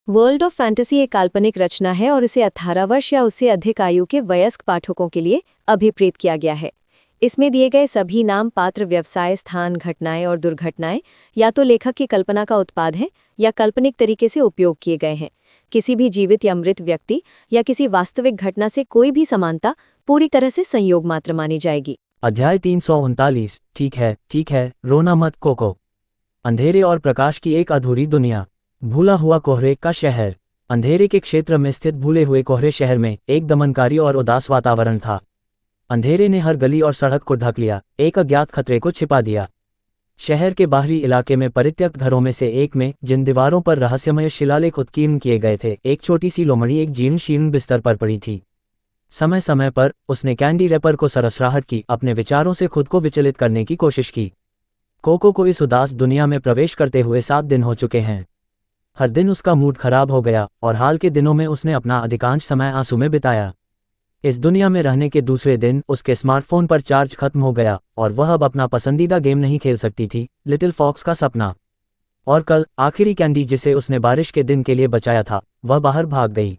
World of fantasy एक काल्पनिक रचना है और इसे 18 वर्ष या उससे अधिक आयु के वयस्क पाठकों के लिए अभिप्रेत किया गया है। इसमें दिए गए सभी नाम, पात्र, व्यवसाय, स्थान, घटनाएं और दुर्घटनाएं या तो लेखक की कल्पना का उत्पाद हैं या काल्पनिक तरीके से उपयोग किए गए हैं। किसी भी जीवित या मृत व्यक्ति या किसी वास्तविक घटना से कोई भी समानता पूरी तरह से संयोग मात्र मानी जाएगी। अध्याय 339। ठीक है, रोना मत कोको। अंधेरे और प्रकाश की एक अधूरी दुनिया। भूला हुआ कोहरे का शहर। अंधेरे के क्षेत्र में स्थित भूले हुए कोहरे शहर में एक दमनकारी और उदास वातावरण था। अंधेरे ने हर गली और सड़क को ढक लिया, एक अज्ञात खतरे को छिपा दिया। शहर के बाहरी इलाके में परित्यक्त घरों में से एक में, जिन दीवारों पर रहस्यमय शिलालेख उत्कीर्ण किए गए थे, एक छोटी सी लोमड़ी एक जीर्ण शीर्ण बिस्तर पर पड़ी थी। समय समय पर उसने कैंडी रैपर को सरसराहट की, अपने विचारों से खुद को विचलित करने की कोशिश की। कोको को इस उदास दुनिया में प्रवेश करते हुए 7 दिन हो चुके हैं। हर दिन उसका मूड खराब हो गया और हाल के दिनों में उसने अपना अधिकांश समय आंसू में बिताया। इस दुनिया में रहने के दूसरे दिन उसके स्मार्टफोन पर चार्ज खत्म हो गया और वह अब अपना पसंदीदा गेम नहीं खेल सकती थी, लिटिल फॉक्स का सपना। और कल आखिरी कैंडी जिसे उसने बारिश के दिन के लिए बचाया था, वह बाहर भाग गई।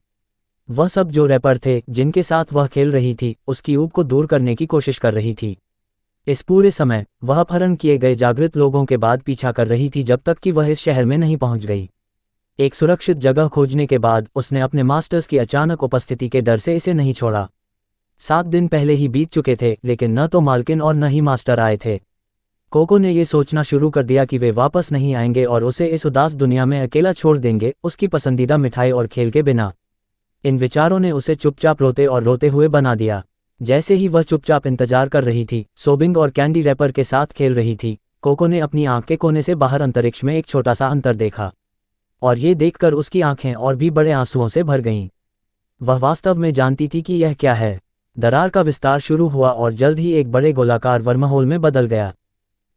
वह सब जो रैपर थे जिनके साथ वह खेल रही थी, उसकी ऊब को दूर करने की कोशिश कर रही थी। इस पूरे समय वह अपहरण किए गए जागृत लोगों के बाद पीछा कर रही थी जब तक कि वह इस शहर में नहीं पहुंच गई। एक सुरक्षित जगह खोजने के बाद उसने अपने मास्टर्स की अचानक उपस्थिति के डर से इसे नहीं छोड़ा। 7 दिन पहले ही बीत चुके थे, लेकिन न तो मालकिन और न ही मास्टर आए थे। कोको ने ये सोचना शुरू कर दिया कि वे वापस नहीं आएंगे और उसे इस उदास दुनिया में अकेला छोड़ देंगे, उसकी पसंदीदा मिठाई और खेल के बिना। इन विचारों ने उसे चुपचाप रोते और रोते हुए बना दिया। जैसे ही वह चुपचाप इंतजार कर रही थी, सोबिंग और कैंडी रैपर के साथ खेल रही थी, कोको ने अपनी आंख के कोने से बाहर अंतरिक्ष में एक छोटा सा अंतर देखा। और ये देखकर उसकी आंखें और भी बड़े आंसुओं से भर गईं। वह वास्तव में जानती थी कि यह क्या है। दरार का विस्तार शुरू हुआ और जल्द ही एक बड़े गोलाकार वर्महोल में बदल गया।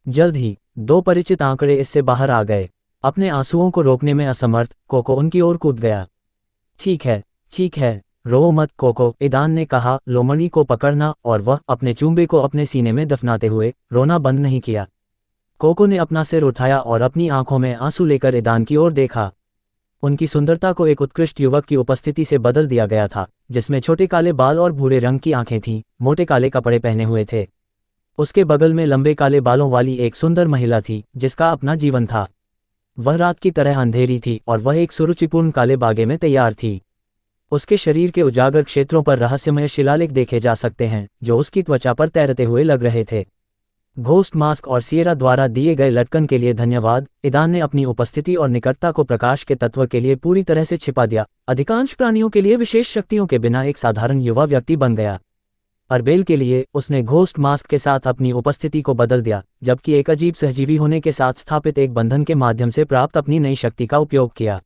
जल्द ही 2 परिचित आंकड़े इससे बाहर आ गए। अपने आंसुओं को रोकने में असमर्थ, कोको उनकी ओर कूद गया। ठीक है, रो मत कोको, ईदान ने कहा, लोमड़ी को पकड़ना, और वह अपने चूंबे को अपने सीने में दफनाते हुए रोना बंद नहीं किया। कोको ने अपना सिर उठाया और अपनी आंखों में आंसू लेकर ईदान की ओर देखा। उनकी सुंदरता को एक उत्कृष्ट युवक की उपस्थिति से बदल दिया गया था, जिसमें छोटे काले बाल और भूरे रंग की आंखें थीं, मोटे काले कपड़े पहने हुए थे। उसके बगल में लंबे काले बालों वाली एक सुंदर महिला थी, जिसका अपना जीवन था। वह रात की तरह अंधेरी थी और वह एक सुरुचिपूर्ण काले बागे में तैयार थी। उसके शरीर के उजागर क्षेत्रों पर रहस्यमय शिलालेख देखे जा सकते हैं, जो उसकी त्वचा पर तैरते हुए लग रहे थे। घोस्ट मास्क और सिएरा द्वारा दिए गए लटकन के लिए धन्यवाद। ईदान ने अपनी उपस्थिति और निकटता को प्रकाश के तत्व के लिए पूरी तरह से छिपा दिया। अधिकांश प्राणियों के लिए विशेष शक्तियों के बिना एक साधारण युवा व्यक्ति बन गया। अरबेल के लिए उसने घोस्ट मास्क के साथ अपनी उपस्थिति को बदल दिया, जबकि एक अजीब सहजीवी होने के साथ स्थापित एक बंधन के माध्यम से प्राप्त अपनी नई शक्ति का उपयोग किया।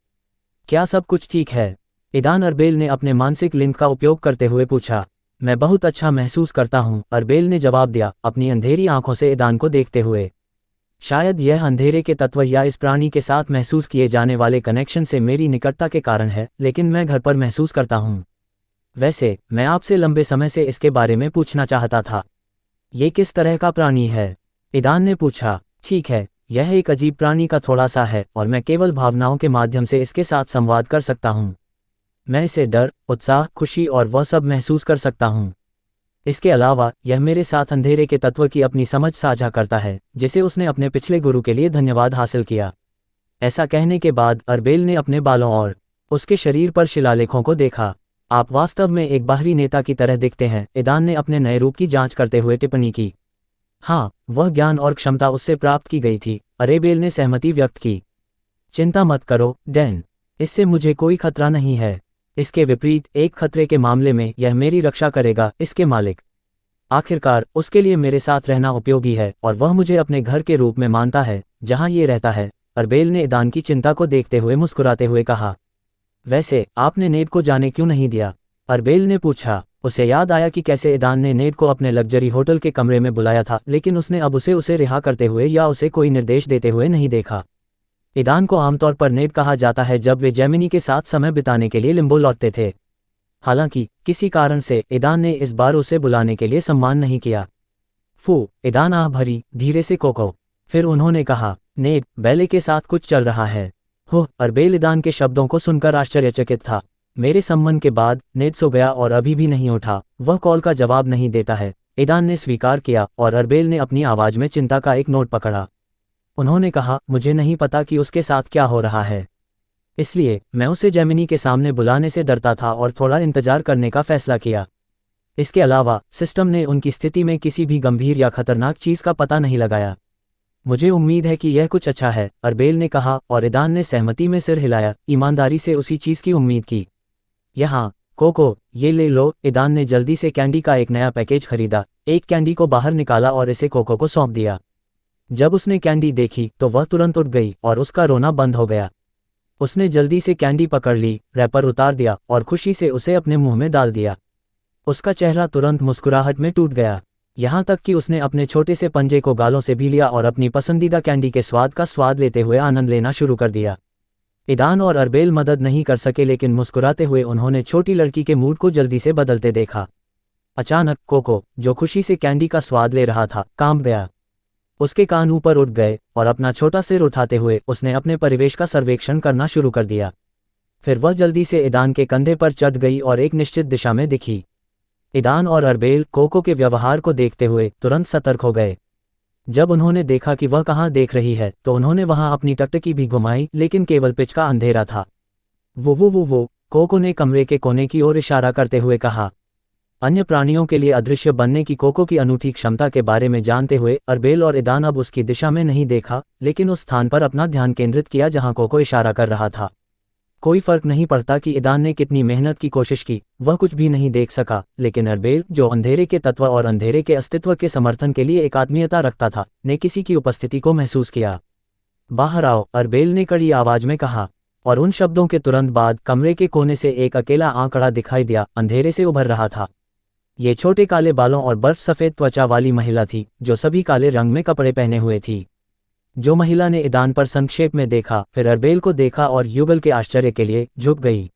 क्या सब कुछ ठीक है? ईदान अरबेल ने अपने मानसिक लिंक का उपयोग करते हुए पूछा। मैं बहुत अच्छा महसूस करता हूँ, अरबेल ने जवाब दिया, अपनी अंधेरी आंखों से ईदान को देखते हुए। शायद यह अंधेरे के तत्व या इस प्राणी के साथ महसूस किए जाने वाले कनेक्शन से मेरी निकटता के कारण है, लेकिन मैं घर पर महसूस करता हूँ। वैसे मैं आपसे लंबे समय से इसके बारे में पूछना चाहता था। ये किस तरह का प्राणी है? ईदान ने पूछा। ठीक है, यह एक अजीब प्राणी का थोड़ा सा है और मैं केवल भावनाओं के माध्यम से इसके साथ संवाद कर सकता हूँ। मैं इसे डर, उत्साह, खुशी और वह सब महसूस कर सकता हूँ। इसके अलावा यह मेरे साथ अंधेरे के तत्व की अपनी समझ साझा करता है, जिसे उसने अपने पिछले गुरु के लिए धन्यवाद हासिल किया। ऐसा कहने के बाद अरबेल ने अपने बालों और उसके शरीर पर शिलालेखों को देखा। आप वास्तव में एक बाहरी नेता की तरह दिखते हैं, ईदान ने अपने नए रूप की जांच करते हुए टिप्पणी की। हाँ, वह ज्ञान और क्षमता उससे प्राप्त की गई थी, अरबेल ने सहमति व्यक्त की। चिंता मत करो डैन, इससे मुझे कोई खतरा नहीं है। इसके विपरीत, एक खतरे के मामले में यह मेरी रक्षा करेगा, इसके मालिक। आखिरकार उसके लिए मेरे साथ रहना उपयोगी है और वह मुझे अपने घर के रूप में मानता है, जहां ये रहता है, अरबेल ने ईदान की चिंता को देखते हुए मुस्कुराते हुए कहा। वैसे आपने नेड को जाने क्यों नहीं दिया? अरबेल ने पूछा। उसे याद आया कि कैसे ईदान ने नेड को अपने लग्जरी होटल के कमरे में बुलाया था, लेकिन उसने अब उसे रिहा करते हुए या उसे कोई निर्देश देते हुए नहीं देखा। ईदान को आमतौर पर नेड कहा जाता है जब वे जेमिनी के साथ समय बिताने के लिए लिम्बो लौटते थे। हालांकि किसी कारण से ईदान ने इस बार उसे बुलाने के लिए सम्मान नहीं किया। फू, ईदान आह भरी धीरे से कोको। फिर उन्होंने कहा, नेड, बैले के साथ कुछ चल रहा है। अरबेल ईदान के शब्दों को सुनकर आश्चर्यचकित था। मेरे सम्मन के बाद नेड सो गया और अभी भी नहीं उठा, वह कॉल का जवाब नहीं देता है। ईदान ने स्वीकार किया और अरबेल ने अपनी आवाज में चिंता का एक नोट पकड़ा। उन्होंने कहा, मुझे नहीं पता कि उसके साथ क्या हो रहा है, इसलिए मैं उसे जेमिनी के सामने बुलाने से डरता था और थोड़ा इंतजार करने का फैसला किया। इसके अलावा सिस्टम ने उनकी स्थिति में किसी भी गंभीर या खतरनाक चीज़ का पता नहीं लगाया। मुझे उम्मीद है कि यह कुछ अच्छा है, अरबेल ने कहा और ईदान ने सहमति में सिर हिलाया, ईमानदारी से उसी चीज़ की उम्मीद की। यहाँ कोको, ये ले लो। ईदान ने जल्दी से कैंडी का एक नया पैकेज खरीदा, एक कैंडी को बाहर निकाला और इसे कोको को सौंप दिया। जब उसने कैंडी देखी तो वह तुरंत उठ गई और उसका रोना बंद हो गया। उसने जल्दी से कैंडी पकड़ ली, रैपर उतार दिया और खुशी से उसे अपने मुंह में डाल दिया। उसका चेहरा तुरंत मुस्कुराहट में टूट गया, यहाँ तक कि उसने अपने छोटे से पंजे को गालों से भी लिया और अपनी पसंदीदा कैंडी के स्वाद का स्वाद लेते हुए आनंद लेना शुरू कर दिया। ईदान और अरबेल मदद नहीं कर सके, लेकिन मुस्कुराते हुए उन्होंने छोटी लड़की के मूड को जल्दी से बदलते देखा। अचानक कोको, जो खुशी से कैंडी का स्वाद ले रहा था, कांप गया। उसके कान ऊपर उठ गए और अपना छोटा सिर उठाते हुए उसने अपने परिवेश का सर्वेक्षण करना शुरू कर दिया। फिर वह जल्दी से ईदान के कंधे पर चढ़ गई और एक निश्चित दिशा में दिखी। ईदान और अरबेल कोको के व्यवहार को देखते हुए तुरंत सतर्क हो गए। जब उन्होंने देखा कि वह कहाँ देख रही है तो उन्होंने वहां अपनी टकटकी भी घुमाई, लेकिन केवल पिच का अंधेरा था। वो, कोको ने कमरे के कोने की ओर इशारा करते हुए कहा। अन्य प्राणियों के लिए अदृश्य बनने की कोको की अनूठी क्षमता के बारे में जानते हुए अरबेल और ईदान अब उसकी दिशा में नहीं देखा, लेकिन उस स्थान पर अपना ध्यान केंद्रित किया जहां कोको इशारा कर रहा था। कोई फर्क नहीं पड़ता कि ईदान ने कितनी मेहनत की कोशिश की, वह कुछ भी नहीं देख सका, लेकिन अरबेल, जो अंधेरे के तत्व और अंधेरे के अस्तित्व के समर्थन के लिए एकात्मीयता रखता था, ने किसी की उपस्थिति को महसूस किया। बाहर आओ, अरबेल ने कड़ी आवाज में कहा, और उन शब्दों के तुरंत बाद कमरे के कोने से एक अकेला आंकड़ा दिखाई दिया, अंधेरे से उभर रहा था। ये छोटे काले बालों और बर्फ सफ़ेद त्वचा वाली महिला थी, जो सभी काले रंग में कपड़े पहने हुए थी। जो महिला ने ईदान पर संक्षेप में देखा, फिर अरबेल को देखा और युगल के आश्चर्य के लिए झुक गई।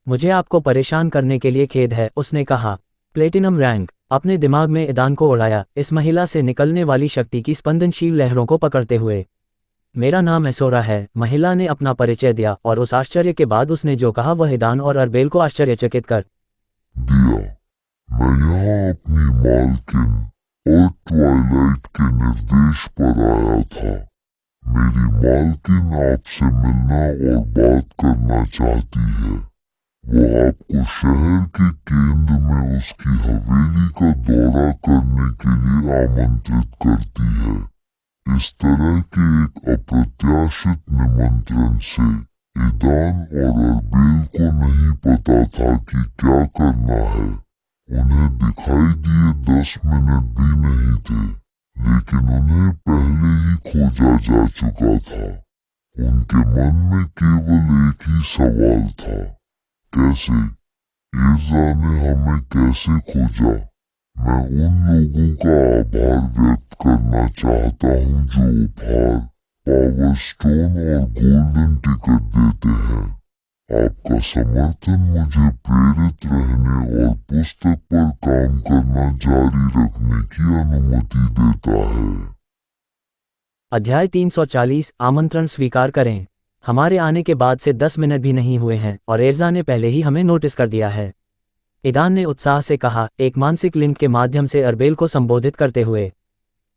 मुझे आपको परेशान करने के लिए खेद है, उसने कहा। प्लेटिनम रैंक, अपने दिमाग में ईदान को उड़ाया, इस महिला से निकलने वाली शक्ति की स्पंदनशील लहरों को पकड़ते हुए। मेरा नाम एसोरा है, महिला ने अपना परिचय दिया, और उस आश्चर्य के बाद उसने जो कहा वह ईदान और अरबेल को आश्चर्यचकित कर दिया। मैं यहाँ अपनी मालकिन और ट्वाइलाइट के निर्देश पर आया था। मेरी मालकिन आपसे मिलना और बात करना चाहती है। वो आपको शहर के केंद्र में उसकी हवेली का दौरा करने के लिए आमंत्रित करती है। इस तरह के एक अप्रत्याशित निमंत्रण से ईदान और अरबेल को नहीं पता था कि क्या करना है। उन्हें दिखाई दिए 10 मिनट भी नहीं थे, लेकिन उन्हें पहले ही खोजा जा चुका था। उनके मन में केवल एक ही सवाल था, कैसे? ईर्जा ने हमें कैसे खोजा? मैं उन लोगों का आभार व्यक्त करना चाहता हूँ जो उपहार, पावर स्टोन और गोल्डन टिकट देते हैं। आपका समर्थन मुझे प्रेरित रहने और पुस्तक पर काम करना जारी रखने की अनुमति देता है। अध्याय 340, आमंत्रण स्वीकार करें। हमारे आने के बाद से 10 मिनट भी नहीं हुए हैं और एर्जा ने पहले ही हमें नोटिस कर दिया है, ईदान ने उत्साह से कहा, एक मानसिक लिंक के माध्यम से अरबेल को संबोधित करते हुए।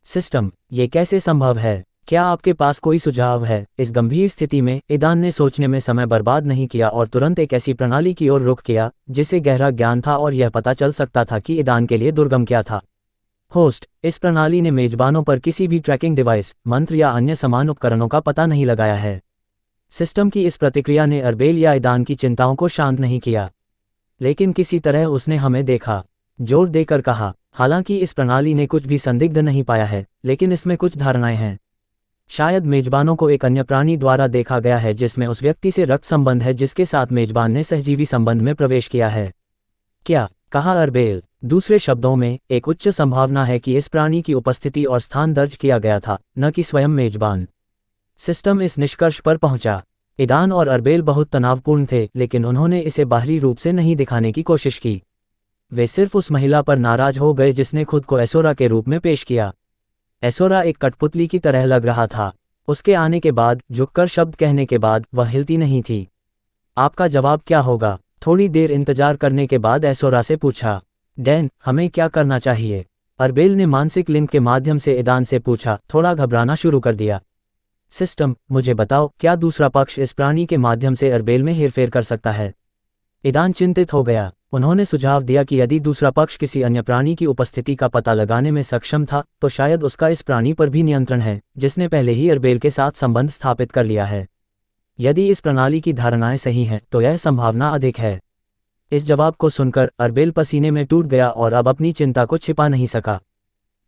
सिस्टम, ये कैसे संभव है? क्या आपके पास कोई सुझाव है? इस गंभीर स्थिति में ईदान ने सोचने में समय बर्बाद नहीं किया और तुरंत एक ऐसी प्रणाली की ओर रुख किया जिसे गहरा ज्ञान था और यह पता चल सकता था कि ईदान के लिए दुर्गम क्या था। होस्ट, इस प्रणाली ने मेजबानों पर किसी भी ट्रैकिंग डिवाइस, मंत्र या अन्य समान उपकरणों का पता नहीं लगाया है। सिस्टम की इस प्रतिक्रिया ने अरबेल या ईदान की चिंताओं को शांत नहीं किया, लेकिन किसी तरह उसने हमें देखा, जोर देकर कहा। हालांकि इस प्रणाली ने कुछ भी संदिग्ध नहीं पाया है, लेकिन इसमें कुछ धारणाएं हैं। शायद मेजबानों को एक अन्य प्राणी द्वारा देखा गया है जिसमें उस व्यक्ति से रक्त संबंध है जिसके साथ मेजबान ने सहजीवी संबंध में प्रवेश किया है। क्या? कहा अरबेल। दूसरे शब्दों में, एक उच्च संभावना है कि इस प्राणी की उपस्थिति और स्थान दर्ज किया गया था, न कि स्वयं मेजबान। सिस्टम इस निष्कर्ष पर पहुंचा। ईदान और अरबेल बहुत तनावपूर्ण थे, लेकिन उन्होंने इसे बाहरी रूप से नहीं दिखाने की कोशिश की। वे सिर्फ उस महिला पर नाराज हो गए जिसने खुद को एसोरा के रूप में पेश किया। एसोरा एक कठपुतली की तरह लग रहा था। उसके आने के बाद, झुककर शब्द कहने के बाद, वह हिलती नहीं थी। आपका जवाब क्या होगा? थोड़ी देर इंतजार करने के बाद एसोरा से पूछा। डैन, हमें क्या करना चाहिए? अरबेल ने मानसिक लिंक के माध्यम से ईदान से पूछा, थोड़ा घबराना शुरू कर दिया। सिस्टम, मुझे बताओ, क्या दूसरा पक्ष इस प्राणी के माध्यम से अरबेल में हेरफेर कर सकता है? ईदान चिंतित हो गया। उन्होंने सुझाव दिया कि यदि दूसरा पक्ष किसी अन्य प्राणी की उपस्थिति का पता लगाने में सक्षम था, तो शायद उसका इस प्राणी पर भी नियंत्रण है, जिसने पहले ही अरबेल के साथ संबंध स्थापित कर लिया है। यदि इस प्रणाली की धारणाएं सही हैं, तो यह संभावना अधिक है। इस जवाब को सुनकर अरबेल पसीने में टूट गया और अब अपनी चिंता को छिपा नहीं सका।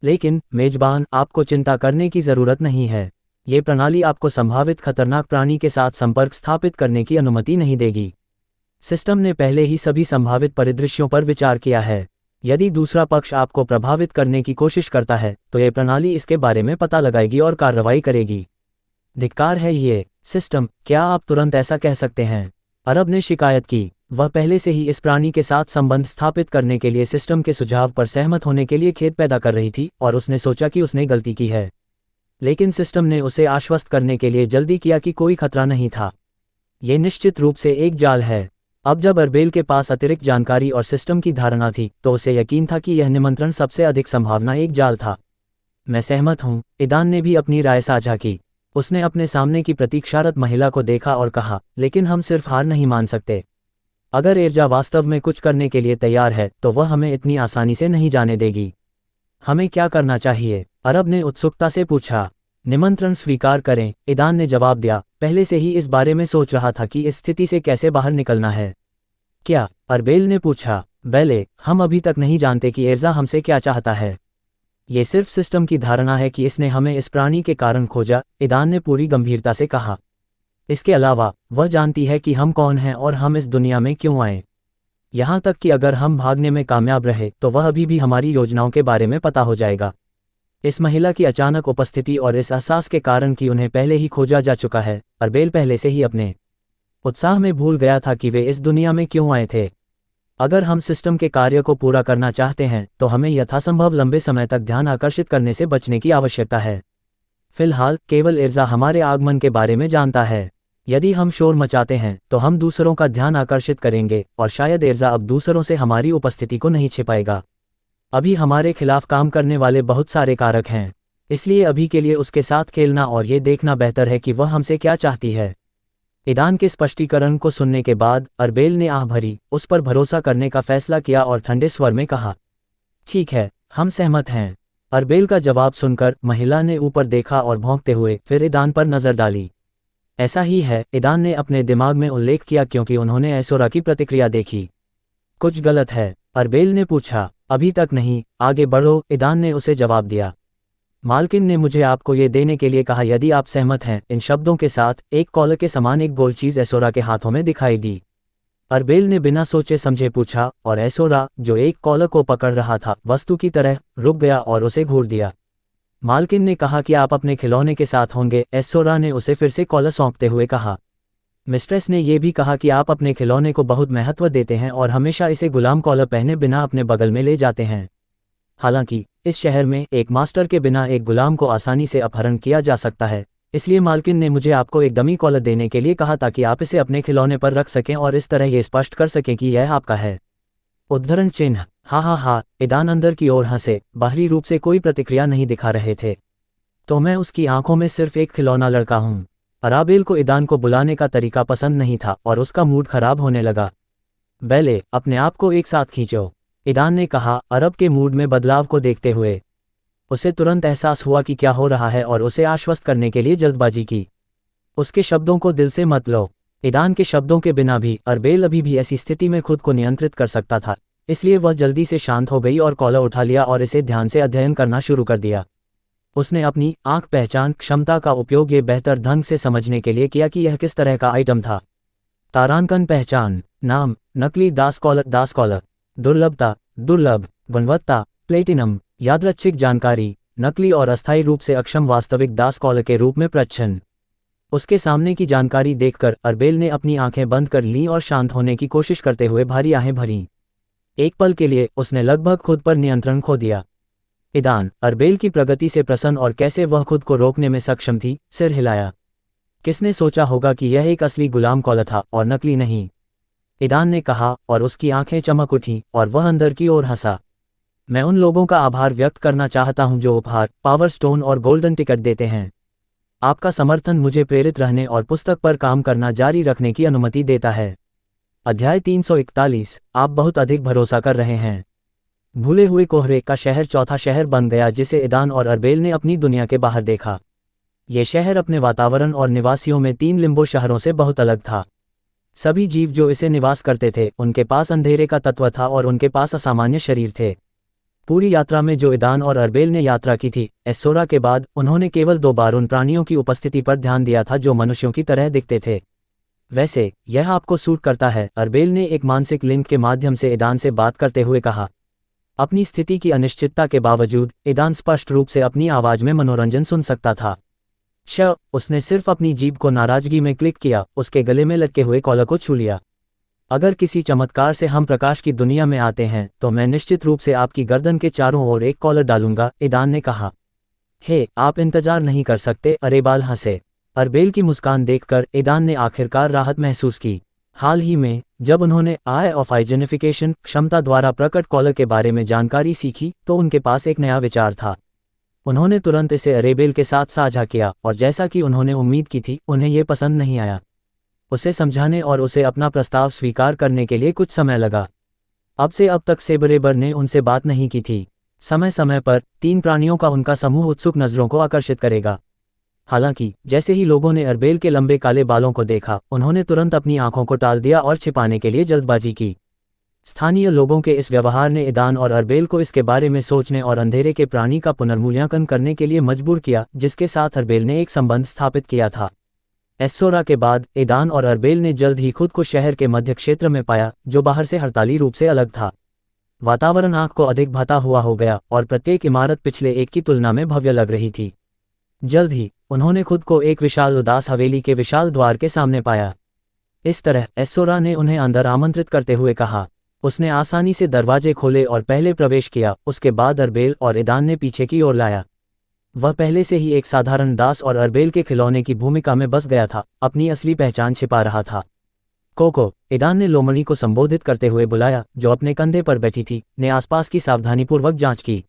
लेकिन मेजबान, आपको चिंता करने की जरूरत नहीं है। ये प्रणाली आपको संभावित खतरनाक प्राणी के साथ संपर्क स्थापित करने की अनुमति नहीं देगी। सिस्टम ने पहले ही सभी संभावित परिदृश्यों पर विचार किया है। यदि दूसरा पक्ष आपको प्रभावित करने की कोशिश करता है, तो यह प्रणाली इसके बारे में पता लगाएगी और कार्रवाई करेगी। धिक्कार है ये। सिस्टम, क्या आप तुरंत ऐसा कह सकते हैं? अरब ने शिकायत की। वह पहले से ही इस प्राणी के साथ संबंध स्थापित करने के लिए सिस्टम के सुझाव पर सहमत होने के लिए खेद पैदा कर रही थी और उसने सोचा कि उसने गलती की है। लेकिन सिस्टम ने उसे आश्वस्त करने के लिए जल्दी किया कि कोई खतरा नहीं था। ये निश्चित रूप से एक जाल है। अब जब अरबेल के पास अतिरिक्त जानकारी और सिस्टम की धारणा थी, तो उसे यकीन था कि यह निमंत्रण सबसे अधिक संभावना एक जाल था। मैं सहमत हूँ, ईदान ने भी अपनी राय साझा की। उसने अपने सामने की प्रतीक्षारत महिला को देखा और कहा, लेकिन हम सिर्फ हार नहीं मान सकते। अगर एर्जा वास्तव में कुछ करने के लिए तैयार है, तो वह हमें इतनी आसानी से नहीं जाने देगी। हमें क्या करना चाहिए? अरब ने उत्सुकता से पूछा। निमंत्रण स्वीकार करें, ईदान ने जवाब दिया। पहले से ही इस बारे में सोच रहा था कि इस स्थिति से कैसे बाहर निकलना है। क्या? अरबेल ने पूछा। बेले, हम अभी तक नहीं जानते कि एर्जा हमसे क्या चाहता है। ये सिर्फ सिस्टम की धारणा है कि इसने हमें इस प्राणी के कारण खोजा, ईदान ने पूरी गंभीरता से कहा। इसके अलावा, वह जानती है कि हम कौन हैं और हम इस दुनिया में क्यों आए। यहाँ तक कि अगर हम भागने में कामयाब रहे, तो वह अभी भी हमारी योजनाओं के बारे में पता हो जाएगा। इस महिला की अचानक उपस्थिति और इस एहसास के कारण कि उन्हें पहले ही खोजा जा चुका है, अरबेल पहले से ही अपने उत्साह में भूल गया था कि वे इस दुनिया में क्यों आए थे। अगर हम सिस्टम के कार्य को पूरा करना चाहते हैं, तो हमें यथासंभव लंबे समय तक ध्यान आकर्षित करने से बचने की आवश्यकता है। फिलहाल, केवल एर्जा हमारे आगमन के बारे में जानता है। यदि हम शोर मचाते हैं, तो हम दूसरों का ध्यान आकर्षित करेंगे और शायद एर्जा अब दूसरों से हमारी उपस्थिति को नहीं छिपाएगा। अभी हमारे खिलाफ काम करने वाले बहुत सारे कारक हैं, इसलिए अभी के लिए उसके साथ खेलना और ये देखना बेहतर है कि वह हमसे क्या चाहती है। ईदान के स्पष्टीकरण को सुनने के बाद अरबेल ने आह भरी, उस पर भरोसा करने का फैसला किया और ठंडे स्वर में कहा, ठीक है, हम सहमत हैं। अरबेल का जवाब सुनकर महिला ने ऊपर देखा और भौंकते हुए फिर ईदान पर नजर डाली। ऐसा ही है, ईदान ने अपने दिमाग में उल्लेख किया क्योंकि उन्होंने एसोरा की प्रतिक्रिया देखी। कुछ गलत है? अरबेल ने पूछा। अभी तक नहीं, आगे बढ़ो, ईदान ने उसे जवाब दिया। मालकिन ने मुझे आपको ये देने के लिए कहा, यदि आप सहमत हैं। इन शब्दों के साथ एक कॉलर के समान एक गोल चीज एसोरा के हाथों में दिखाई दी। अरबेल ने बिना सोचे समझे पूछा, और एसोरा, जो एक कॉलर को पकड़ रहा था, वस्तु की तरह रुक गया और उसे घूर दिया। मालकिन ने कहा कि आप अपने खिलौने के साथ होंगे। एसोरा ने उसे फिर से कॉलर सौंपते हुए कहा। मिस्ट्रेस ने यह भी कहा कि आप अपने खिलौने को बहुत महत्व देते हैं और हमेशा इसे गुलाम कॉलर पहने बिना अपने बगल में ले जाते हैं। हालांकि इस शहर में एक मास्टर के बिना एक गुलाम को आसानी से अपहरण किया जा सकता है, इसलिए मालकिन ने मुझे आपको एक डमी कॉलर देने के लिए कहा ताकि आप इसे अपने खिलौने पर रख सकें और इस तरह ये स्पष्ट कर सकें कि यह आपका है। उद्धरण चिन्ह। हा, ईदान अंदर की ओर हंसे, बाहरी रूप से कोई प्रतिक्रिया नहीं दिखा रहे थे। तो मैं उसकी आंखों में सिर्फ एक खिलौना लड़का हूँ। अराबेल को ईदान को बुलाने का तरीका पसंद नहीं था और उसका मूड खराब होने लगा। बेले, अपने आप को एक साथ खींचो, ईदान ने कहा, अरब के मूड में बदलाव को देखते हुए। उसे तुरंत एहसास हुआ कि क्या हो रहा है और उसे आश्वस्त करने के लिए जल्दबाजी की। उसके शब्दों को दिल से मत लो। ईदान के शब्दों के बिना भी अरबेल अभी भी ऐसी स्थिति में खुद को नियंत्रित कर सकता था, इसलिए वह जल्दी से शांत हो गई और कॉलर उठा लिया और इसे ध्यान से अध्ययन करना शुरू कर दिया। उसने अपनी आंख पहचान क्षमता का उपयोग ये बेहतर ढंग से समझने के लिए किया कि यह किस तरह का आइटम था। तारांकन पहचान। नाम, नकली दास कॉलर। दुर्लभता, दुर्लभ। गुणवत्ता, प्लेटिनम। यादृच्छिक जानकारी, नकली और अस्थायी रूप से अक्षम वास्तविक दास कॉलर के रूप में प्रच्छन्न। उसके सामने की जानकारी देखकर अरबेल ने अपनी आंखें बंद कर लीं और शांत होने की कोशिश करते हुए भारी आहें भरीं। एक पल के लिए उसने लगभग खुद पर नियंत्रण खो दिया। ईदान अरबेल की प्रगति से प्रसन्न और कैसे वह खुद को रोकने में सक्षम थी, सिर हिलाया। किसने सोचा होगा कि यह एक असली गुलाम कौला था और नकली नहीं, ईदान ने कहा, और उसकी आंखें चमक उठीं और वह अंदर की ओर हंसा। मैं उन लोगों का आभार व्यक्त करना चाहता हूं जो उपहार, पावर स्टोन और गोल्डन टिकट देते हैं। आपका समर्थन मुझे प्रेरित रहने और पुस्तक पर काम करना जारी रखने की अनुमति देता है। अध्याय 341। आप बहुत अधिक भरोसा कर रहे हैं। भूले हुए कोहरे का शहर चौथा शहर बन गया जिसे ईदान और अरबेल ने अपनी दुनिया के बाहर देखा। ये शहर अपने वातावरण और निवासियों में 3 लिम्बो शहरों से बहुत अलग था। सभी जीव जो इसे निवास करते थे उनके पास अंधेरे का तत्व था और उनके पास असामान्य शरीर थे। पूरी यात्रा में जो ईदान और अरबेल ने यात्रा की थी, एस्सोरा के बाद उन्होंने केवल 2 बार उन प्राणियों की उपस्थिति पर ध्यान दिया था जो मनुष्यों की तरह दिखते थे। वैसे यह आपको सूट करता है, अरबेल ने एक मानसिक लिंक के माध्यम से ईदान से बात करते हुए कहा। अपनी स्थिति की अनिश्चितता के बावजूद ईदान स्पष्ट रूप से अपनी आवाज में मनोरंजन सुन सकता था। उसने सिर्फ अपनी जीभ को नाराजगी में क्लिक किया, उसके गले में लटके हुए कॉलर को छू लिया। अगर किसी चमत्कार से हम प्रकाश की दुनिया में आते हैं तो मैं निश्चित रूप से आपकी गर्दन के चारों ओर एक कॉलर डालूंगा, ईदान ने कहा। हे, आप इंतजार नहीं कर सकते, अरबेल हंसे। अरबेल की मुस्कान देखकर ईदान ने आखिरकार राहत महसूस की। हाल ही में जब उन्होंने आई ऑफ आइडेंटिफिकेशन क्षमता द्वारा प्रकट कॉलर के बारे में जानकारी सीखी तो उनके पास एक नया विचार था। उन्होंने तुरंत इसे अरबेल के साथ साझा किया और जैसा कि उन्होंने उम्मीद की थी, उन्हें यह पसंद नहीं आया। उसे समझाने और उसे अपना प्रस्ताव स्वीकार करने के लिए कुछ समय लगा। अब तक सेबरेबर ने उनसे बात नहीं की थी। समय समय पर 3 प्राणियों का उनका समूह उत्सुक नजरों को आकर्षित करेगा। हालांकि जैसे ही लोगों ने अरबेल के लंबे काले बालों को देखा, उन्होंने तुरंत अपनी आंखों को टाल दिया और छिपाने के लिए जल्दबाजी की। स्थानीय लोगों के इस व्यवहार ने ईदान और अरबेल को इसके बारे में सोचने और अंधेरे के प्राणी का पुनर्मूल्यांकन करने के लिए मजबूर किया जिसके साथ अरबेल ने एक संबंध स्थापित किया था। एस्सोरा के बाद ईदान और अरबेल ने जल्द ही खुद को शहर के मध्य क्षेत्र में पाया, जो बाहर से हड़ताली रूप से अलग था। वातावरण आंख को अधिक भाता हुआ हो गया और प्रत्येक इमारत पिछले एक की तुलना में भव्य लग रही थी। जल्द ही उन्होंने खुद को एक विशाल उदास हवेली के विशाल द्वार के सामने पाया। इस तरह एस्सोरा ने उन्हें अंदर आमंत्रित करते हुए कहा। उसने आसानी से दरवाजे खोले और पहले प्रवेश किया, उसके बाद अरबेल और ईदान ने पीछे की ओर लाया। वह पहले से ही एक साधारण दास और अरबेल के खिलौने की भूमिका में बस गया था, अपनी असली पहचान छिपा रहा था। कोको, ईदान ने लोमड़ी को संबोधित करते हुए बुलाया, जो अपने कंधे पर बैठी थी, ने आसपास की सावधानीपूर्वक जांच की।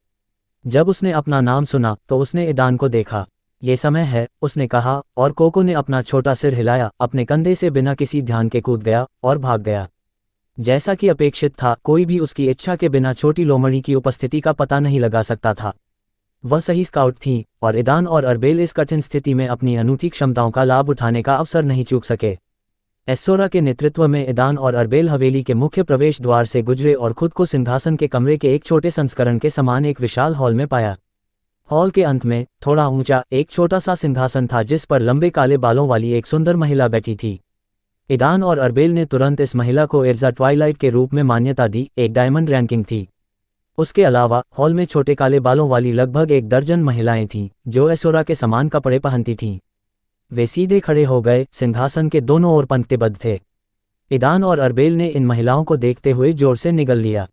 जब उसने अपना नाम सुना तो उसने ईदान को देखा। ये समय है, उसने कहा, और कोको ने अपना छोटा सिर हिलाया, अपने कंधे से बिना किसी ध्यान के कूद गया और भाग गया। जैसा कि अपेक्षित था, कोई भी उसकी इच्छा के बिना छोटी लोमड़ी की उपस्थिति का पता नहीं लगा सकता था। वह सही स्काउट थी और ईदान और अरबेल इस कठिन स्थिति में अपनी अनूठी क्षमताओं का लाभ उठाने का अवसर नहीं चूक सके। एस्सोरा के नेतृत्व में ईदान और अरबेल हवेली के मुख्य प्रवेश द्वार से गुजरे और खुद को सिंहासन के कमरे के एक छोटे संस्करण के समान एक विशाल हॉल में पाया। हॉल के अंत में थोड़ा ऊंचा एक छोटा सा सिंहासन था जिस पर लंबे काले बालों वाली एक सुंदर महिला बैठी थी। ईदान और अरबेल ने तुरंत इस महिला को एर्जा ट्वाइलाइट के रूप में मान्यता दी, एक डायमंड रैंकिंग थी। उसके अलावा हॉल में छोटे काले बालों वाली लगभग 1 दर्जन महिलाएं थीं, जो एस्सोरा के समान कपड़े पहनती थीं। वे सीधे खड़े हो गए, सिंहासन के दोनों ओर पंक्तिबद्ध थे। ईदान और अरबेल ने इन महिलाओं को देखते हुए जोर से निगल लिया।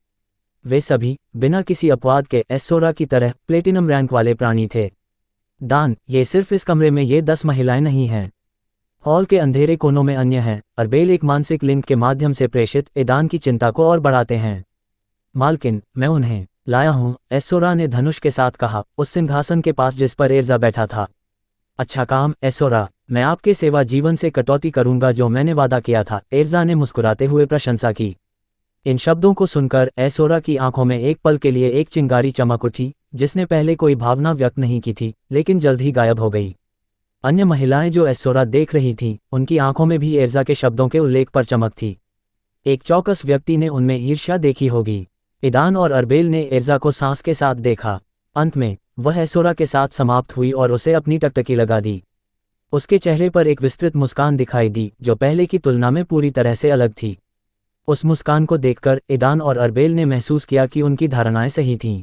वे सभी बिना किसी अपवाद के एस्सोरा की तरह प्लेटिनम रैंक वाले प्राणी थे। दान, ये सिर्फ इस कमरे में ये 10 महिलाएं नहीं हैं। हॉल के अंधेरे कोनों में अन्य हैं। अरबेल एक मानसिक लिंक के माध्यम से प्रेषित ईदान की चिंता को और बढ़ाते हैं। मालकिन, मैं उन्हें लाया हूं, एस्सोरा ने धनुष के साथ कहा, उस सिंहासन के पास जिस पर एर्जा बैठा था। अच्छा काम एस्सोरा, मैं आपके सेवा जीवन से कटौती करूंगा जो मैंने वादा किया था, एर्जा ने मुस्कुराते हुए प्रशंसा की। इन शब्दों को सुनकर एस्सोरा की आंखों में एक पल के लिए एक चिंगारी चमक उठी, जिसने पहले कोई भावना व्यक्त नहीं की थी, लेकिन जल्द ही गायब हो गई। अन्य महिलाएं जो एस्सोरा देख रही थीं, उनकी आंखों में भी एर्जा के शब्दों के उल्लेख पर चमक थी। एक चौकस व्यक्ति ने उनमें ईर्ष्या देखी होगी। ईदान और अरबेल ने एर्जा को सांस के साथ देखा। अंत में वह एस्सोरा के साथ समाप्त हुई और उसे अपनी टकटकी लगा दी। उसके चेहरे पर एक विस्तृत मुस्कान दिखाई दी, जो पहले की तुलना में पूरी तरह से अलग थी। उस मुस्कान को देखकर ईदान और अरबेल ने महसूस किया कि उनकी धारणाएं सही थीं।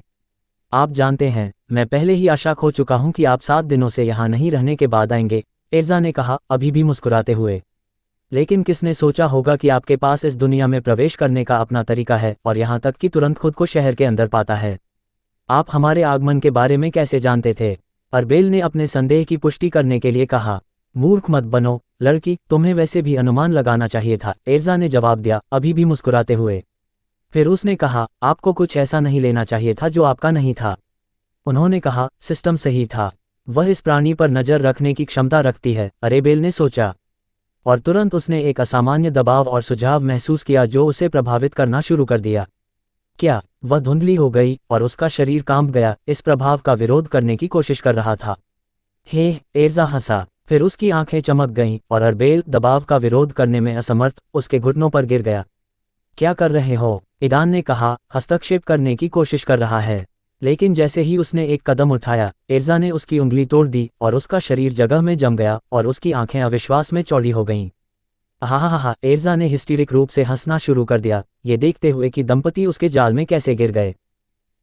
आप जानते हैं, मैं पहले ही आशा खो चुका हूं कि आप 7 दिनों से यहाँ नहीं रहने के बाद आएंगे, एर्जा ने कहा, अभी भी मुस्कुराते हुए। लेकिन किसने सोचा होगा कि आपके पास इस दुनिया में प्रवेश करने का अपना तरीका है और यहाँ तक कि तुरंत खुद को शहर के अंदर पाता है। आप हमारे आगमन के बारे में कैसे जानते थे? अरबेल ने अपने संदेह की पुष्टि करने के लिए कहा। मूर्ख मत बनो, लड़की, तुम्हें वैसे भी अनुमान लगाना चाहिए था, एर्जा ने जवाब दिया, अभी भी मुस्कुराते हुए। फिर उसने कहा, आपको कुछ ऐसा नहीं लेना चाहिए था जो आपका नहीं था। उन्होंने कहा, सिस्टम सही था। वह इस प्राणी पर नजर रखने की क्षमता रखती है, अरेबेल ने सोचा। और तुरंत उसने एक असामान्य दबाव और सुझाव महसूस किया जो उसे प्रभावित करना शुरू कर दिया। क्या वह धुंधली हो गई और उसका शरीर कांप गया, इस प्रभाव का विरोध करने की कोशिश कर रहा था? हे, एर्जा हंसा, फिर उसकी आंखें चमक गईं और अरबेल, दबाव का विरोध करने में असमर्थ, उसके घुटनों पर गिर गया। क्या कर रहे हो? ईदान ने कहा, हस्तक्षेप करने की कोशिश कर रहा है। लेकिन जैसे ही उसने एक कदम उठाया, एर्जा ने उसकी उंगली तोड़ दी और उसका शरीर जगह में जम गया और उसकी आंखें अविश्वास में चौड़ी हो गईं। हा, एर्जा ने हिस्टीरिक रूप से हंसना शुरू कर दिया, ये देखते हुए कि दंपति उसके जाल में कैसे गिर गए।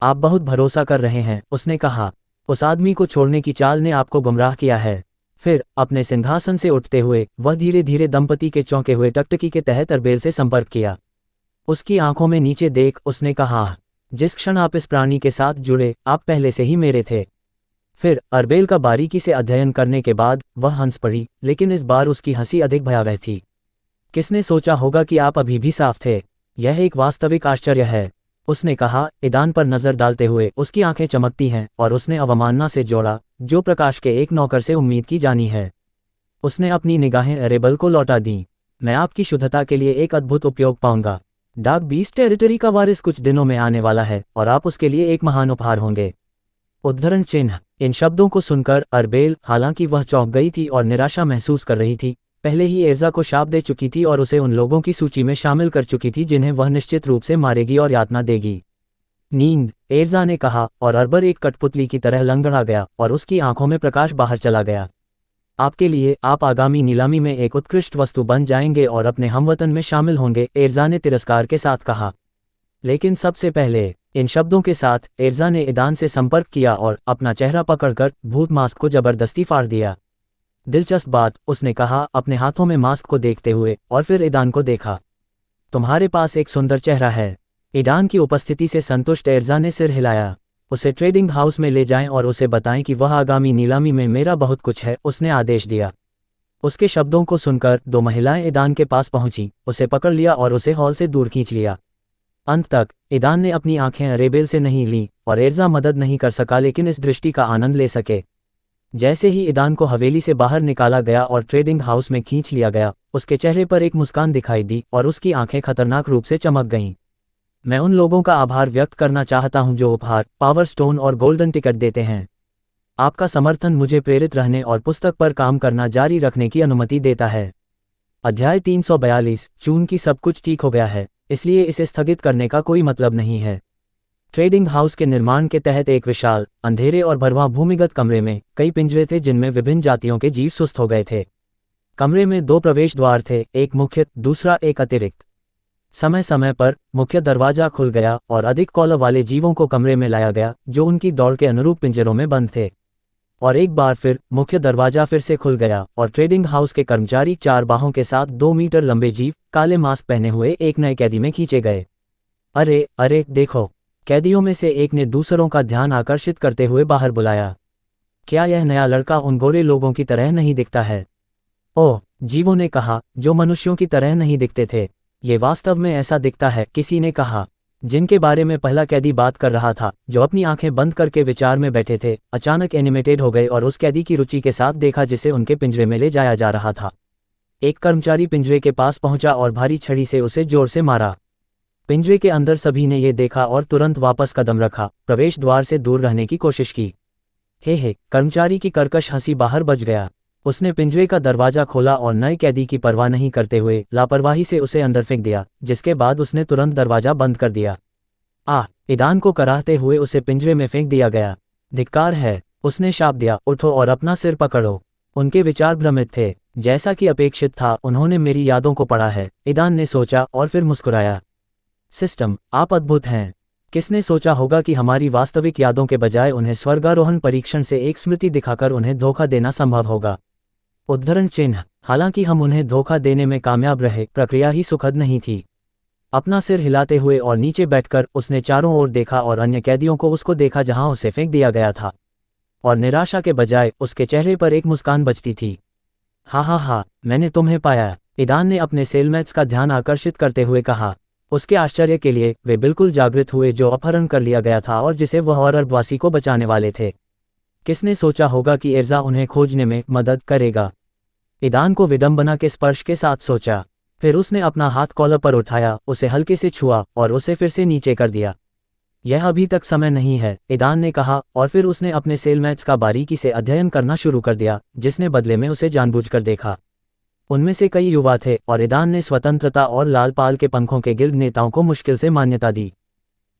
आप बहुत भरोसा कर रहे हैं, उसने कहा। उस आदमी को छोड़ने की चाल ने आपको गुमराह किया है। फिर अपने सिंहासन से उठते हुए वह धीरे धीरे दंपति के चौंके हुए टकटकी के तहत अरबेल से संपर्क किया। उसकी आंखों में नीचे देख उसने कहा, जिस क्षण आप इस प्राणी के साथ जुड़े, आप पहले से ही मेरे थे। फिर अरबेल का बारीकी से अध्ययन करने के बाद वह हंस पड़ी, लेकिन इस बार उसकी हंसी अधिक भयावह थी। किसने सोचा होगा कि आप अभी भी साफ थे? यह एक वास्तविक आश्चर्य है, उसने कहा, ईदान पर नजर डालते हुए। उसकी आंखें चमकती हैं और उसने अवमानना से जोड़ा, जो प्रकाश के एक नौकर से उम्मीद की जानी है। उसने अपनी निगाहें अरेबल को लौटा दीं। मैं आपकी शुद्धता के लिए एक अद्भुत उपयोग पाऊंगा। डार्क बीस्ट टेरिटरी का वारिस कुछ दिनों में आने वाला है और आप उसके लिए एक महान उपहार होंगे। उद्धरण चिन्ह। इन शब्दों को सुनकर अरबेल, हालांकि वह चौंक गई थी और निराशा महसूस कर रही थी, पहले ही एर्जा को शाप दे चुकी थी और उसे उन लोगों की सूची में शामिल कर चुकी थी जिन्हें वह निश्चित रूप से मारेगी और यातना देगी। नींद, एर्जा ने कहा, और अरबर एक कठपुतली की तरह लंगड़ा गया और उसकी आंखों में प्रकाश बाहर चला गया। आपके लिए, आप आगामी नीलामी में एक उत्कृष्ट वस्तु बन जाएंगे और अपने हमवतन में शामिल होंगे, एर्जा ने तिरस्कार के साथ कहा। लेकिन सबसे पहले, इन शब्दों के साथ एर्जा ने ईदान से संपर्क किया और अपना चेहरा पकड़कर भूत मास्क को जबरदस्ती फाड़ दिया। दिलचस्प बात, उसने कहा, अपने हाथों में मास्क को देखते हुए, और फिर ईदान को देखा। तुम्हारे पास एक सुंदर चेहरा है। ईदान की उपस्थिति से संतुष्ट एर्जा ने सिर हिलाया। उसे ट्रेडिंग हाउस में ले जाएं और उसे बताएं कि वह आगामी नीलामी में मेरा बहुत कुछ है, उसने आदेश दिया। उसके शब्दों को सुनकर दो महिलाएं ईदान के पास पहुंची, उसे पकड़ लिया और उसे हॉल से दूर खींच लिया। अंत तक ईदान ने अपनी आंखें अरेबेल से नहीं लीं और एर्जा मदद नहीं कर सका, लेकिन इस दृष्टि का आनंद ले सके। जैसे ही ईदान को हवेली से बाहर निकाला गया और ट्रेडिंग हाउस में खींच लिया गया, उसके चेहरे पर एक मुस्कान दिखाई दी और उसकी आंखें खतरनाक रूप से चमक गईं। मैं उन लोगों का आभार व्यक्त करना चाहता हूं जो उपहार, पावर स्टोन और गोल्डन टिकट देते हैं। आपका समर्थन मुझे प्रेरित रहने और पुस्तक पर काम करना जारी रखने की अनुमति देता है। अध्याय 342। चून की सब कुछ ठीक हो गया है, इसलिए इसे स्थगित करने का कोई मतलब नहीं है। ट्रेडिंग हाउस के निर्माण के तहत एक विशाल, अंधेरे और भरवां भूमिगत कमरे में कई पिंजरे थे जिनमें विभिन्न जातियों के जीव सुस्त हो गए थे। कमरे में 2 प्रवेश द्वार थे, एक मुख्य, दूसरा एक अतिरिक्त। समय समय पर मुख्य दरवाजा खुल गया और अधिक कॉलर वाले जीवों को कमरे में लाया गया जो उनकी दौड़ के अनुरूप पिंजरों में बंद थे। और एक बार फिर मुख्य दरवाजा फिर से खुल गया और ट्रेडिंग हाउस के कर्मचारी 4 बाहों के साथ 2 मीटर लंबे जीव, काले मास्क पहने हुए एक नए कैदी में खींचे गए। अरे अरे देखो, कैदियों में से एक ने दूसरों का ध्यान आकर्षित करते हुए बाहर बुलाया। क्या यह नया लड़का उन गोरे लोगों की तरह नहीं दिखता है? ओह, जीवों ने कहा, जो मनुष्यों की तरह नहीं दिखते थे। ये वास्तव में ऐसा दिखता है, किसी ने कहा। जिनके बारे में पहला कैदी बात कर रहा था, जो अपनी आंखें बंद करके विचार में बैठे थे, अचानक एनिमेटेड हो गए और उस कैदी की रुचि के साथ देखा जिसे उनके पिंजरे में ले जाया जा रहा था। एक कर्मचारी पिंजरे के पास पहुंचा और भारी छड़ी से उसे जोर से मारा। पिंजरे के अंदर सभी ने ये देखा और तुरंत वापस कदम रखा, प्रवेश द्वार से दूर रहने की कोशिश की। हे, कर्मचारी की कर्कश हंसी बाहर बज गया। उसने पिंजरे का दरवाजा खोला और नए कैदी की परवाह नहीं करते हुए लापरवाही से उसे अंदर फेंक दिया, जिसके बाद उसने तुरंत दरवाजा बंद कर दिया। ईदान को कराहते हुए उसे पिंजरे में फेंक दिया गया। धिक्कार है, उसने शाप दिया, उठो और अपना सिर पकड़ो। उनके विचार भ्रमित थे। जैसा कि अपेक्षित था, उन्होंने मेरी यादों को पढ़ा है, ईदान ने सोचा और फिर मुस्कुराया। सिस्टम, आप अद्भुत हैं। किसने सोचा होगा कि हमारी वास्तविक यादों के बजाय उन्हें स्वर्गारोहण परीक्षण से एक स्मृति दिखाकर उन्हें धोखा देना संभव होगा। उद्धरण चिन्ह। हालांकि हम उन्हें धोखा देने में कामयाब रहे, प्रक्रिया ही सुखद नहीं थी। अपना सिर हिलाते हुए और नीचे बैठकर उसने चारों ओर देखा और अन्य कैदियों को उसको देखा जहां उसे फेंक दिया गया था। और निराशा के बजाय उसके चेहरे पर एक मुस्कान बचती थी। हा, मैंने तुम्हें पाया, ईदान ने अपने सेलमेट्स का ध्यान आकर्षित करते हुए कहा। उसके आश्चर्य के लिए वे बिल्कुल जागृत हुए जो अपहरण कर लिया गया था और जिसे वह और अरबवासी को बचाने वाले थे। किसने सोचा होगा कि एर्जा उन्हें खोजने में मदद करेगा? ईदान को विडंबना के स्पर्श के साथ सोचा। फिर उसने अपना हाथ कॉलर पर उठाया, उसे हल्के से छुआ और उसे फिर से नीचे कर दिया। यह अभी तक समय नहीं है, ईदान ने कहा, और फिर उसने अपने सेलमेट्स का बारीकी से अध्ययन करना शुरू कर दिया, जिसने बदले में उसे जानबूझकर देखा। उनमें से कई युवा थे और ईदान ने स्वतंत्रता और लाल पाल के पंखों के गिल्ड नेताओं को मुश्किल से मान्यता दी।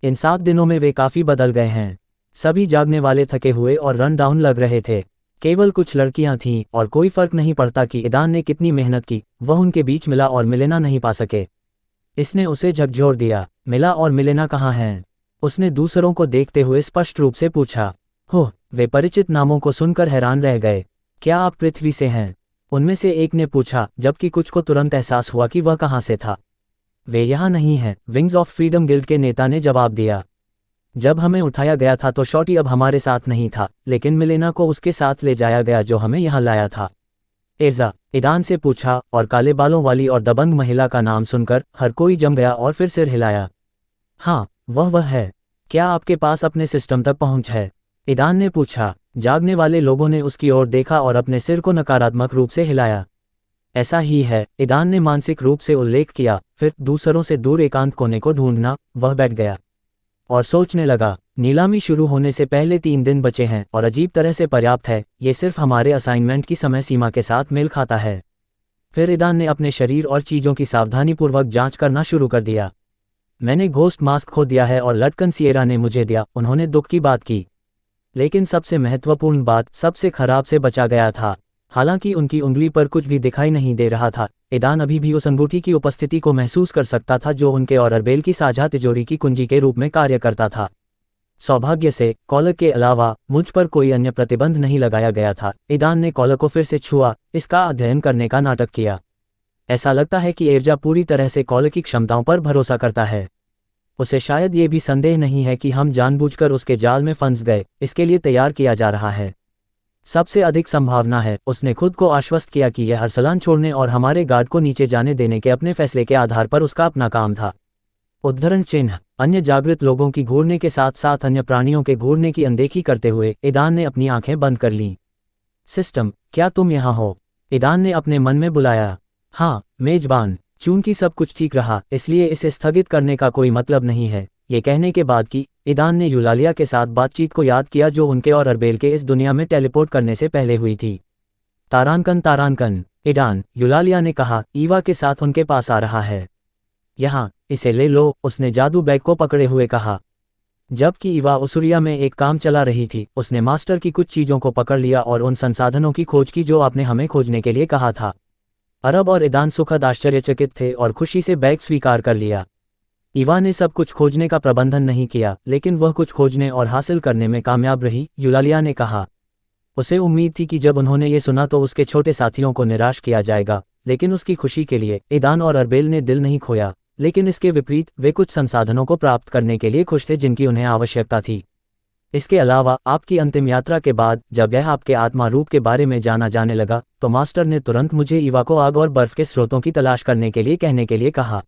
इन 7 दिनों में वे काफ़ी बदल गए हैं। सभी जागने वाले, थके हुए और रन डाउन लग रहे थे। केवल कुछ लड़कियां थीं और कोई फर्क नहीं पड़ता कि ईदान ने कितनी मेहनत की, वह उनके बीच मिला और मिलेना नहीं पा सके। इसने उसे झकझोर दिया। मिला और मिलेना कहाँ हैं? उसने दूसरों को देखते हुए स्पष्ट रूप से पूछा। हो, वे परिचित नामों को सुनकर हैरान रह गए। क्या आप पृथ्वी से हैं? उनमें से एक ने पूछा, जबकि कुछ को तुरंत एहसास हुआ कि वह कहाँ से था। वे यहाँ नहीं हैं, विंग्स ऑफ फ्रीडम गिल्ड के नेता ने जवाब दिया। जब हमें उठाया गया था तो शॉर्टी अब हमारे साथ नहीं था, लेकिन मिलेना को उसके साथ ले जाया गया जो हमें यहाँ लाया था। एर्जा, ईदान से पूछा, और काले बालों वाली और दबंग महिला का नाम सुनकर हर कोई जम गया और फिर सिर हिलाया। हाँ, वह है। क्या आपके पास अपने सिस्टम तक पहुँच है? ईदान ने पूछा। जागने वाले लोगों ने उसकी ओर देखा और अपने सिर को नकारात्मक रूप से हिलाया। ऐसा ही है, ईदान ने मानसिक रूप से उल्लेख किया। फिर दूसरों से दूर एकांत कोने को ढूंढना, वह बैठ गया और सोचने लगा। नीलामी शुरू होने से पहले 3 दिन बचे हैं और अजीब तरह से पर्याप्त है। ये सिर्फ हमारे असाइनमेंट की समय सीमा के साथ मेल खाता है। फिर ईदान ने अपने शरीर और चीज़ों की सावधानीपूर्वक जांच करना शुरू कर दिया। मैंने घोस्ट मास्क खो दिया है और लटकन सिएरा ने मुझे दिया, उन्होंने दुख की बात की। लेकिन सबसे महत्वपूर्ण बात, सबसे खराब से बचा गया था। हालांकि उनकी उंगली पर कुछ भी दिखाई नहीं दे रहा था, ईदान अभी भी उस अंगूठी की उपस्थिति को महसूस कर सकता था जो उनके और अरबेल की साझा तिजोरी की कुंजी के रूप में कार्य करता था। सौभाग्य से कॉलर के अलावा मुझ पर कोई अन्य प्रतिबंध नहीं लगाया गया था। ईदान ने कॉलर को फिर से छुआ, इसका अध्ययन करने का नाटक किया। ऐसा लगता है कि एर्जा पूरी तरह से कॉलर की क्षमताओं पर भरोसा करता है। उसे शायद ये भी संदेह नहीं है कि हम जानबूझकर उसके जाल में फंस गए, इसके लिए तैयार किया जा रहा है। सबसे अधिक संभावना है, उसने खुद को आश्वस्त किया कि यह अरसलान छोड़ने और हमारे गार्ड को नीचे जाने देने के अपने फैसले के आधार पर उसका अपना काम था। उद्धरण चिन्ह। अन्य जागृत लोगों की घूरने के साथ साथ अन्य प्राणियों के घूरने की अनदेखी करते हुए ईदान ने अपनी आंखें बंद कर लीं। सिस्टम, क्या तुम यहाँ हो? ईदान ने अपने मन में बुलाया। हाँ, मेजबान। चूंकि सब कुछ ठीक रहा, इसलिए इसे स्थगित करने का कोई मतलब नहीं है। ये कहने के बाद कि ईदान ने यूलालिया के साथ बातचीत को याद किया जो उनके और अरबेल के इस दुनिया में टेलीपोर्ट करने से पहले हुई थी। तारानकन, ईदान, यूलालिया ने कहा, ईवा के साथ उनके पास आ रहा है। यहाँ, इसे ले लो, उसने जादू बैग को पकड़े हुए कहा। जबकि ईवा उसूरिया में एक काम चला रही थी, उसने मास्टर की कुछ चीज़ों को पकड़ लिया और उन संसाधनों की खोज की जो आपने हमें खोजने के लिए कहा था। अरब और ईदान सुखद आश्चर्यचकित थे और खुशी से बैग स्वीकार कर लिया। ईवा ने सब कुछ खोजने का प्रबंधन नहीं किया, लेकिन वह कुछ खोजने और हासिल करने में कामयाब रही, यूलालिया ने कहा। उसे उम्मीद थी कि जब उन्होंने ये सुना तो उसके छोटे साथियों को निराश किया जाएगा, लेकिन उसकी खुशी के लिए ईदान और अरबेल ने दिल नहीं खोया। लेकिन इसके विपरीत, वे कुछ संसाधनों को प्राप्त करने के लिए खुश थे जिनकी उन्हें आवश्यकता थी। इसके अलावा, आपकी अंतिम यात्रा के बाद जब यह आपके आत्मा रूप के बारे में जाना जाने लगा, तो मास्टर ने तुरंत मुझे ईवा को आग और बर्फ के स्रोतों की तलाश करने के लिए कहने के लिए कहा।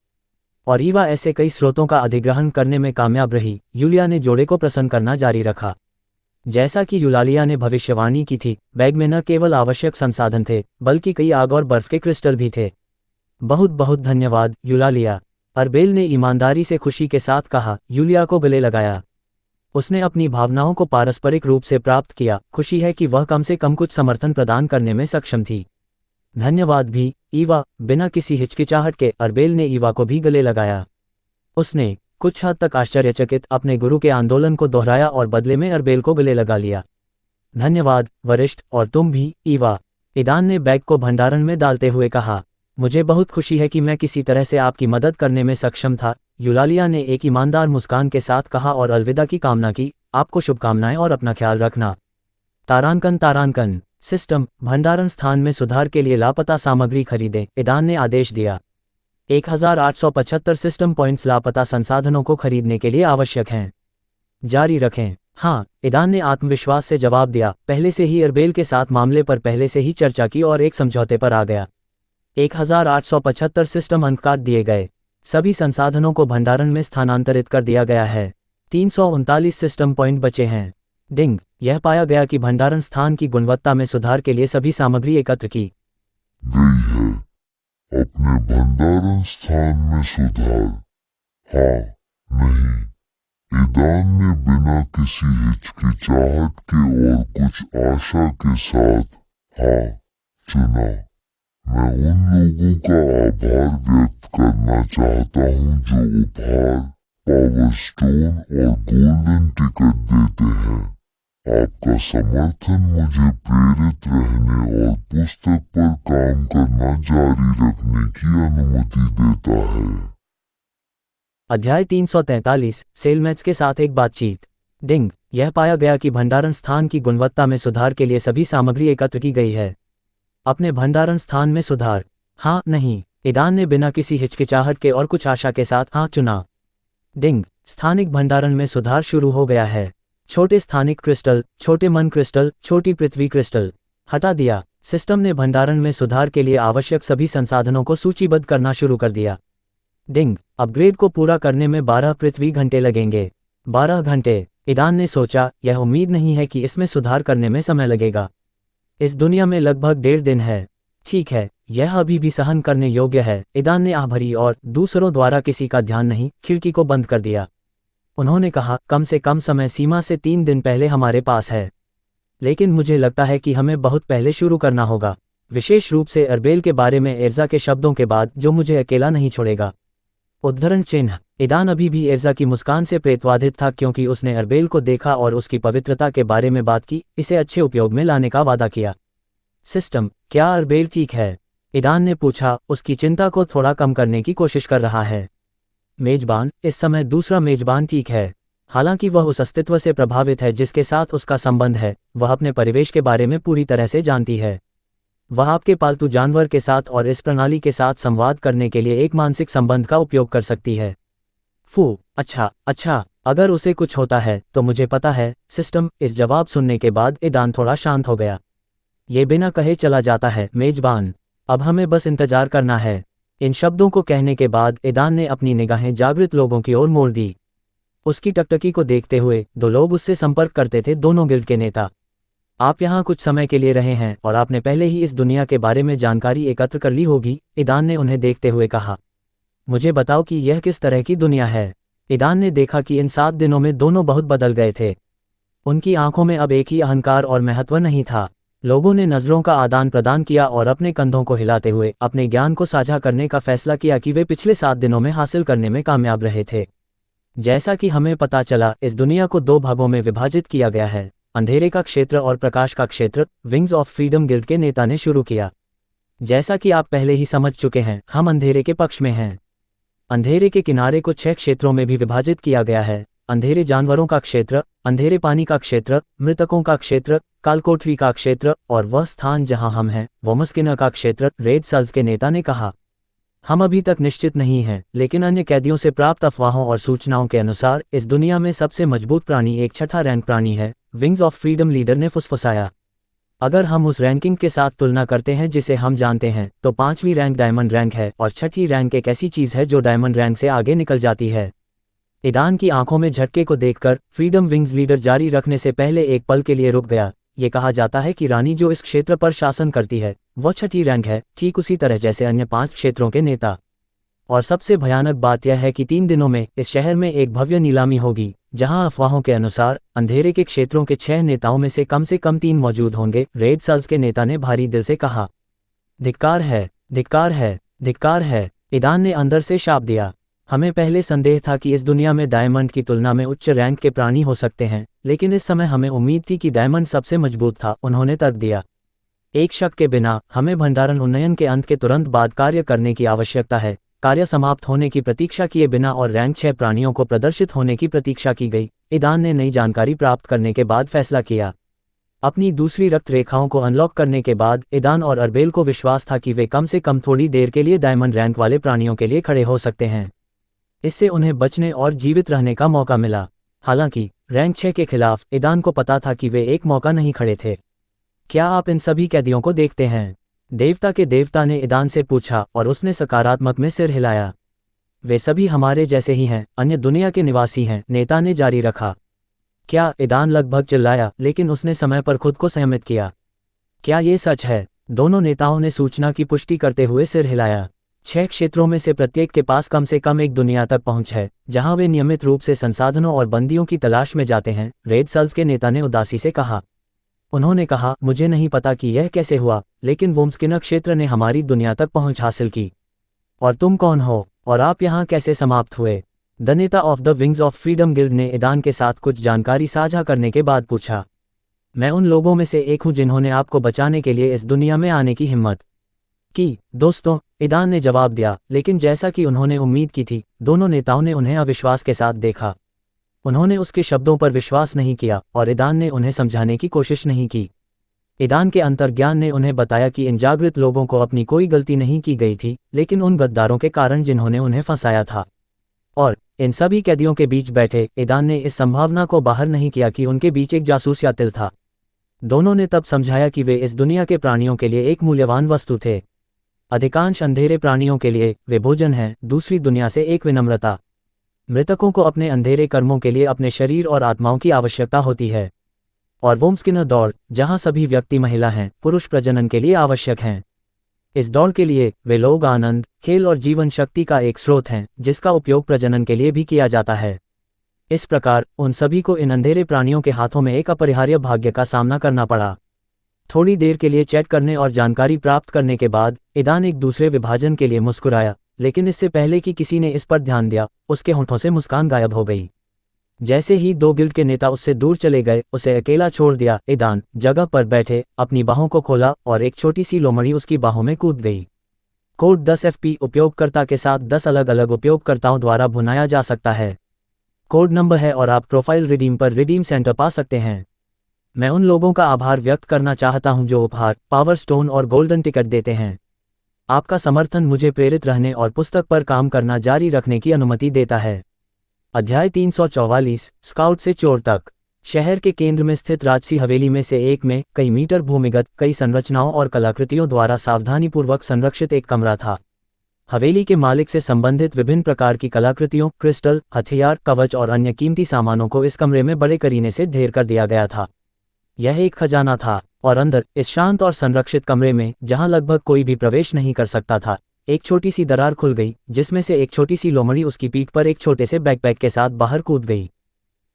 और ईवा ऐसे कई स्रोतों का अधिग्रहण करने में कामयाब रही। यूलिया ने जोड़े को प्रसन्न करना जारी रखा। जैसा कि यूलालिया ने भविष्यवाणी की थी, बैग में न केवल आवश्यक संसाधन थे, बल्कि कई आग और बर्फ के क्रिस्टल भी थे। बहुत बहुत धन्यवाद, यूलालिया, अरबेल ने ईमानदारी से खुशी के साथ कहा। यूलिया को गले लगाया। उसने अपनी भावनाओं को पारस्परिक रूप से प्राप्त किया। खुशी है कि वह कम से कम कुछ समर्थन प्रदान करने में सक्षम थी। धन्यवाद भी, ईवा, बिना किसी हिचकिचाहट के अरबेल ने ईवा को भी गले लगाया। उसने, कुछ हद तक आश्चर्यचकित, अपने गुरु के आंदोलन को दोहराया और बदले में अरबेल को गले लगा लिया। धन्यवाद, वरिष्ठ, और तुम भी, ईवा, ईदान ने बैग को भंडारण में डालते हुए कहा। मुझे बहुत खुशी है कि मैं किसी तरह से आपकी मदद करने में सक्षम था, यूलालिया ने एक ईमानदार मुस्कान के साथ कहा और अलविदा की कामना की। आपको शुभकामनाएं और अपना ख्याल रखना। तारानकन, सिस्टम, भंडारण स्थान में सुधार के लिए लापता सामग्री खरीदें, ईदान ने आदेश दिया। 1875 सिस्टम पॉइंट्स लापता संसाधनों को खरीदने के लिए आवश्यक हैं। जारी रखें। हाँ, ईदान ने आत्मविश्वास से जवाब दिया, पहले से ही अरबेल के साथ मामले पर पहले से ही चर्चा की और एक समझौते पर आ गया। 1875 सिस्टम अंक काट दिए गए। सभी संसाधनों को भंडारण में स्थानांतरित कर दिया गया है। 339 सिस्टम पॉइंट बचे हैं। डिंग, यह पाया गया कि भंडारण स्थान की गुणवत्ता में सुधार के लिए सभी सामग्री एकत्र की गई है। अपने भंडारण स्थान में सुधार? हाँ, नहीं। ईदान ने बिना किसी हिचकिचाहट के और कुछ आशा के साथ हाँ चुना। मैं उन लोगों का आभार व्यक्त करना चाहता हूँ जो उपहार, पावर स्टोन और गोल्डन टिकट देते हैं। आपका समर्थन मुझे प्रेरित रहने और पुस्तक पर काम करना जारी रखने की अनुमति देता है। अध्याय 343 सेलमेट्स के साथ एक बातचीत। डिंग, यह पाया गया कि भंडारण स्थान की गुणवत्ता में सुधार के लिए सभी सामग्री एकत्र की गई है। अपने भंडारण स्थान में सुधार? हाँ, नहीं। ईदान ने बिना किसी हिचकिचाहट के और कुछ आशा के साथ हाँ चुना। डिंग, स्थानिक भंडारण में सुधार शुरू हो गया है। छोटे स्थानिक क्रिस्टल, छोटे मन क्रिस्टल, छोटी पृथ्वी क्रिस्टल हटा दिया। सिस्टम ने भंडारण में सुधार के लिए आवश्यक सभी संसाधनों को सूचीबद्ध करना शुरू कर दिया। डिंग, अपग्रेड को पूरा करने में 12 पृथ्वी घंटे लगेंगे। 12 घंटे? ईदान ने सोचा, यह उम्मीद नहीं है कि इसमें सुधार करने में समय लगेगा। इस दुनिया में लगभग 1.5 दिन है। ठीक है, यह अभी भी सहन करने योग्य है। ईदान ने आह भरी और दूसरों द्वारा किसी का ध्यान नहीं, खिड़की को बंद कर दिया। उन्होंने कहा, कम से कम समय सीमा से 3 दिन पहले हमारे पास है। लेकिन मुझे लगता है कि हमें बहुत पहले शुरू करना होगा, विशेष रूप से अरबेल के बारे में एर्जा के शब्दों के बाद, जो मुझे अकेला नहीं छोड़ेगा। उद्धरण चिन्ह। ईदान अभी भी एर्जा की मुस्कान से प्रेतवाधित था क्योंकि उसने अरबेल को देखा और उसकी पवित्रता के बारे में बात की, इसे अच्छे उपयोग में लाने का वादा किया। सिस्टम, क्या अरबेल ठीक है? ईदान ने पूछा, उसकी चिंता को थोड़ा कम करने की कोशिश कर रहा है। मेजबान, इस समय दूसरा मेजबान ठीक है। हालांकि वह उस अस्तित्व से प्रभावित है जिसके साथ उसका संबंध है, वह अपने परिवेश के बारे में पूरी तरह से जानती है। वह आपके पालतू जानवर के साथ और इस प्रणाली के साथ संवाद करने के लिए एक मानसिक संबंध का उपयोग कर सकती है। फू, अच्छा, अगर उसे कुछ होता है तो मुझे पता है। सिस्टम, इस जवाब सुनने के बाद ईदान थोड़ा शांत हो गया। ये बिना कहे चला जाता है मेजबान, अब हमें बस इंतजार करना है। इन शब्दों को कहने के बाद ईदान ने अपनी निगाहें जागृत लोगों की ओर मोड़ दी। उसकी टकटकी को देखते हुए 2 लोग उससे संपर्क करते थे, दोनों गिल्ड के नेता। आप यहाँ कुछ समय के लिए रहे हैं और आपने पहले ही इस दुनिया के बारे में जानकारी एकत्र कर ली होगी, ईदान ने उन्हें देखते हुए कहा। मुझे बताओ कि यह किस तरह की दुनिया है। ईदान ने देखा कि इन 7 दिनों में दोनों बहुत बदल गए थे। उनकी आंखों में अब एक ही अहंकार और महत्व नहीं था। लोगों ने नज़रों का आदान प्रदान किया और अपने कंधों को हिलाते हुए अपने ज्ञान को साझा करने का फैसला किया कि वे पिछले 7 दिनों में हासिल करने में कामयाब रहे थे। जैसा कि हमें पता चला, इस दुनिया को 2 भागों में विभाजित किया गया है, अंधेरे का क्षेत्र और प्रकाश का क्षेत्र। विंग्स ऑफ फ्रीडम गिल्ड के नेता ने शुरू किया। जैसा कि आप पहले ही समझ चुके हैं, हम अंधेरे के पक्ष में हैं। अंधेरे के किनारे को 6 क्षेत्रों में भी विभाजित किया गया है। अंधेरे जानवरों का क्षेत्र, अंधेरे पानी का क्षेत्र, मृतकों का क्षेत्र, कालकोठरी का क्षेत्र और वह स्थान जहां हम हैं, वोमस्किनर का क्षेत्र। रेड सल्स के नेता ने कहा, हम अभी तक निश्चित नहीं हैं, लेकिन अन्य कैदियों से प्राप्त अफवाहों और सूचनाओं के अनुसार इस दुनिया में सबसे मजबूत प्राणी एक 6ठा रैंक प्राणी है। विंग्स ऑफ फ्रीडम लीडर ने फुसफुसाया। अगर हम उस रैंकिंग के साथ तुलना करते हैं जिसे हम जानते हैं, तो 5वीं रैंक डायमंड रैंक है और 6ठी रैंक एक ऐसी चीज है जो डायमंड रैंक से आगे निकल जाती है। ईदान की आंखों में झटके को देखकर फ्रीडम विंग्स लीडर जारी रखने से पहले एक पल के लिए रुक गया। ये कहा जाता है कि रानी जो इस क्षेत्र पर शासन करती है, वह 6ठी रैंक है, ठीक उसी तरह जैसे अन्य 5 क्षेत्रों के नेता। और सबसे भयानक बात यह है कि 3 दिनों में इस शहर में एक भव्य नीलामी होगी, जहां अफवाहों के अनुसार अंधेरे के क्षेत्रों के 6 नेताओं में से कम 3 मौजूद होंगे। रेड सल्स के नेता ने भारी दिल से कहा, धिक्कार है, धिक्कार है, धिक्कार है। ईदान ने अंदर से शाप दिया। हमें पहले संदेह था कि इस दुनिया में डायमंड की तुलना में उच्च रैंक के प्राणी हो सकते हैं, लेकिन इस समय हमें उम्मीद थी कि डायमंड सबसे मजबूत था, उन्होंने तर्क दिया। एक शक के बिना, हमें भंडारण उन्नयन के अंत के तुरंत बाद कार्य करने की आवश्यकता है। कार्य समाप्त होने की प्रतीक्षा किए बिना और रैंक 6 प्राणियों को प्रदर्शित होने की प्रतीक्षा की गई। ईदान ने नई जानकारी प्राप्त करने के बाद फैसला किया। अपनी दूसरी रक्त रेखाओं को अनलॉक करने के बाद ईदान और अरबेल को विश्वास था कि वे कम से कम थोड़ी देर के लिए डायमंड रैंक वाले प्राणियों के लिए खड़े हो सकते हैं। इससे उन्हें बचने और जीवित रहने का मौका मिला। हालांकि रैंक 6 के खिलाफ ईदान को पता था कि वे एक मौका नहीं खड़े थे। क्या आप इन सभी कैदियों को देखते हैं? देवता के देवता ने ईदान से पूछा और उसने सकारात्मक में सिर हिलाया। वे सभी हमारे जैसे ही हैं, अन्य दुनिया के निवासी हैं, नेता ने जारी रखा। क्या? ईदान लगभग चिल्लाया, लेकिन उसने समय पर खुद को संयमित किया। क्या ये सच है? दोनों नेताओं ने सूचना की पुष्टि करते हुए सिर हिलाया। 6 क्षेत्रों में से प्रत्येक के पास कम से कम एक दुनिया तक पहुंच है, जहां वे नियमित रूप से संसाधनों और बंदियों की तलाश में जाते हैं, रेड सल्स के नेता ने उदासी से कहा। उन्होंने कहा, मुझे नहीं पता कि यह कैसे हुआ, लेकिन वोम्स्किना क्षेत्र ने हमारी दुनिया तक पहुंच हासिल की। और तुम कौन हो, और आप यहाँ कैसे समाप्त हुए? द नेता of the wings of freedom guild ने ईदान के साथ कुछ जानकारी साझा करने के बाद पूछा। मैं उन लोगों में से एक हूं जिन्होंने आपको बचाने के लिए इस दुनिया में आने की हिम्मत की, दोस्तों, ईदान ने जवाब दिया। लेकिन जैसा कि उन्होंने उम्मीद की थी, दोनों नेताओं ने उन्हें अविश्वास के साथ देखा। उन्होंने उसके शब्दों पर विश्वास नहीं किया और ईदान ने उन्हें समझाने की कोशिश नहीं की। ईदान के अंतर्ज्ञान ने उन्हें बताया कि इन जागृत लोगों को अपनी कोई गलती नहीं की गई थी, लेकिन उन गद्दारों के कारण जिन्होंने उन्हें फंसाया था। और इन सभी कैदियों के बीच बैठे ईदान ने इस संभावना को बाहर नहीं किया कि उनके बीच एक जासूस या तिल था। दोनों ने तब समझाया कि वे इस दुनिया के प्राणियों के लिए एक मूल्यवान वस्तु थे। अधिकांश अंधेरे प्राणियों के लिए वे भोजन हैं, दूसरी दुनिया से एक विनम्रता। मृतकों को अपने अंधेरे कर्मों के लिए अपने शरीर और आत्माओं की आवश्यकता होती है। और वोम्स्किना दौड़, जहां सभी व्यक्ति महिला हैं, पुरुष प्रजनन के लिए आवश्यक हैं। इस दौड़ के लिए वे लोग आनंद, खेल और जीवन शक्ति का एक स्रोत हैं, जिसका उपयोग प्रजनन के लिए भी किया जाता है। इस प्रकार उन सभी को इन अंधेरे प्राणियों के हाथों में एक अपरिहार्य भाग्य का सामना करना पड़ा। थोड़ी देर के लिए चैट करने और जानकारी प्राप्त करने के बाद ईदान एक दूसरे विभाजन के लिए मुस्कुराया, लेकिन इससे पहले कि किसी ने इस पर ध्यान दिया, उसके होंठों से मुस्कान गायब हो गई। जैसे ही 2 गिल्ड के नेता उससे दूर चले गए, उसे अकेला छोड़ दिया। ईदान जगह पर बैठे अपनी बाहों को खोला और एक छोटी सी लोमड़ी उसकी बाहों में कूद गई। कोड 10 FP उपयोगकर्ता के साथ 10 अलग अलग उपयोगकर्ताओं द्वारा भुनाया जा सकता है। कोड नंबर है और आप प्रोफाइल रिडीम पर रिडीम सेंटर पा सकते हैं। मैं उन लोगों का आभार व्यक्त करना चाहता हूं जो उपहार, पावर स्टोन और गोल्डन टिकट देते हैं। आपका समर्थन मुझे प्रेरित रहने और पुस्तक पर काम करना जारी रखने की अनुमति देता है। अध्याय 344, स्काउट से चोर तक। शहर के केंद्र में स्थित राजसी हवेली में से एक में कई मीटर भूमिगत, कई संरचनाओं और कलाकृतियों द्वारा सावधानीपूर्वक संरक्षित एक कमरा था। हवेली के मालिक से संबंधित विभिन्न प्रकार की कलाकृतियों, क्रिस्टल, हथियार, कवच और अन्य कीमती सामानों को इस कमरे में बड़े करीने से ढेर कर दिया गया था। यह एक खजाना था, और अंदर इस शांत और संरक्षित कमरे में, जहां लगभग कोई भी प्रवेश नहीं कर सकता था, एक छोटी सी दरार खुल गई, जिसमें से एक छोटी सी लोमड़ी उसकी पीठ पर एक छोटे से बैकपैक के साथ बाहर कूद गई।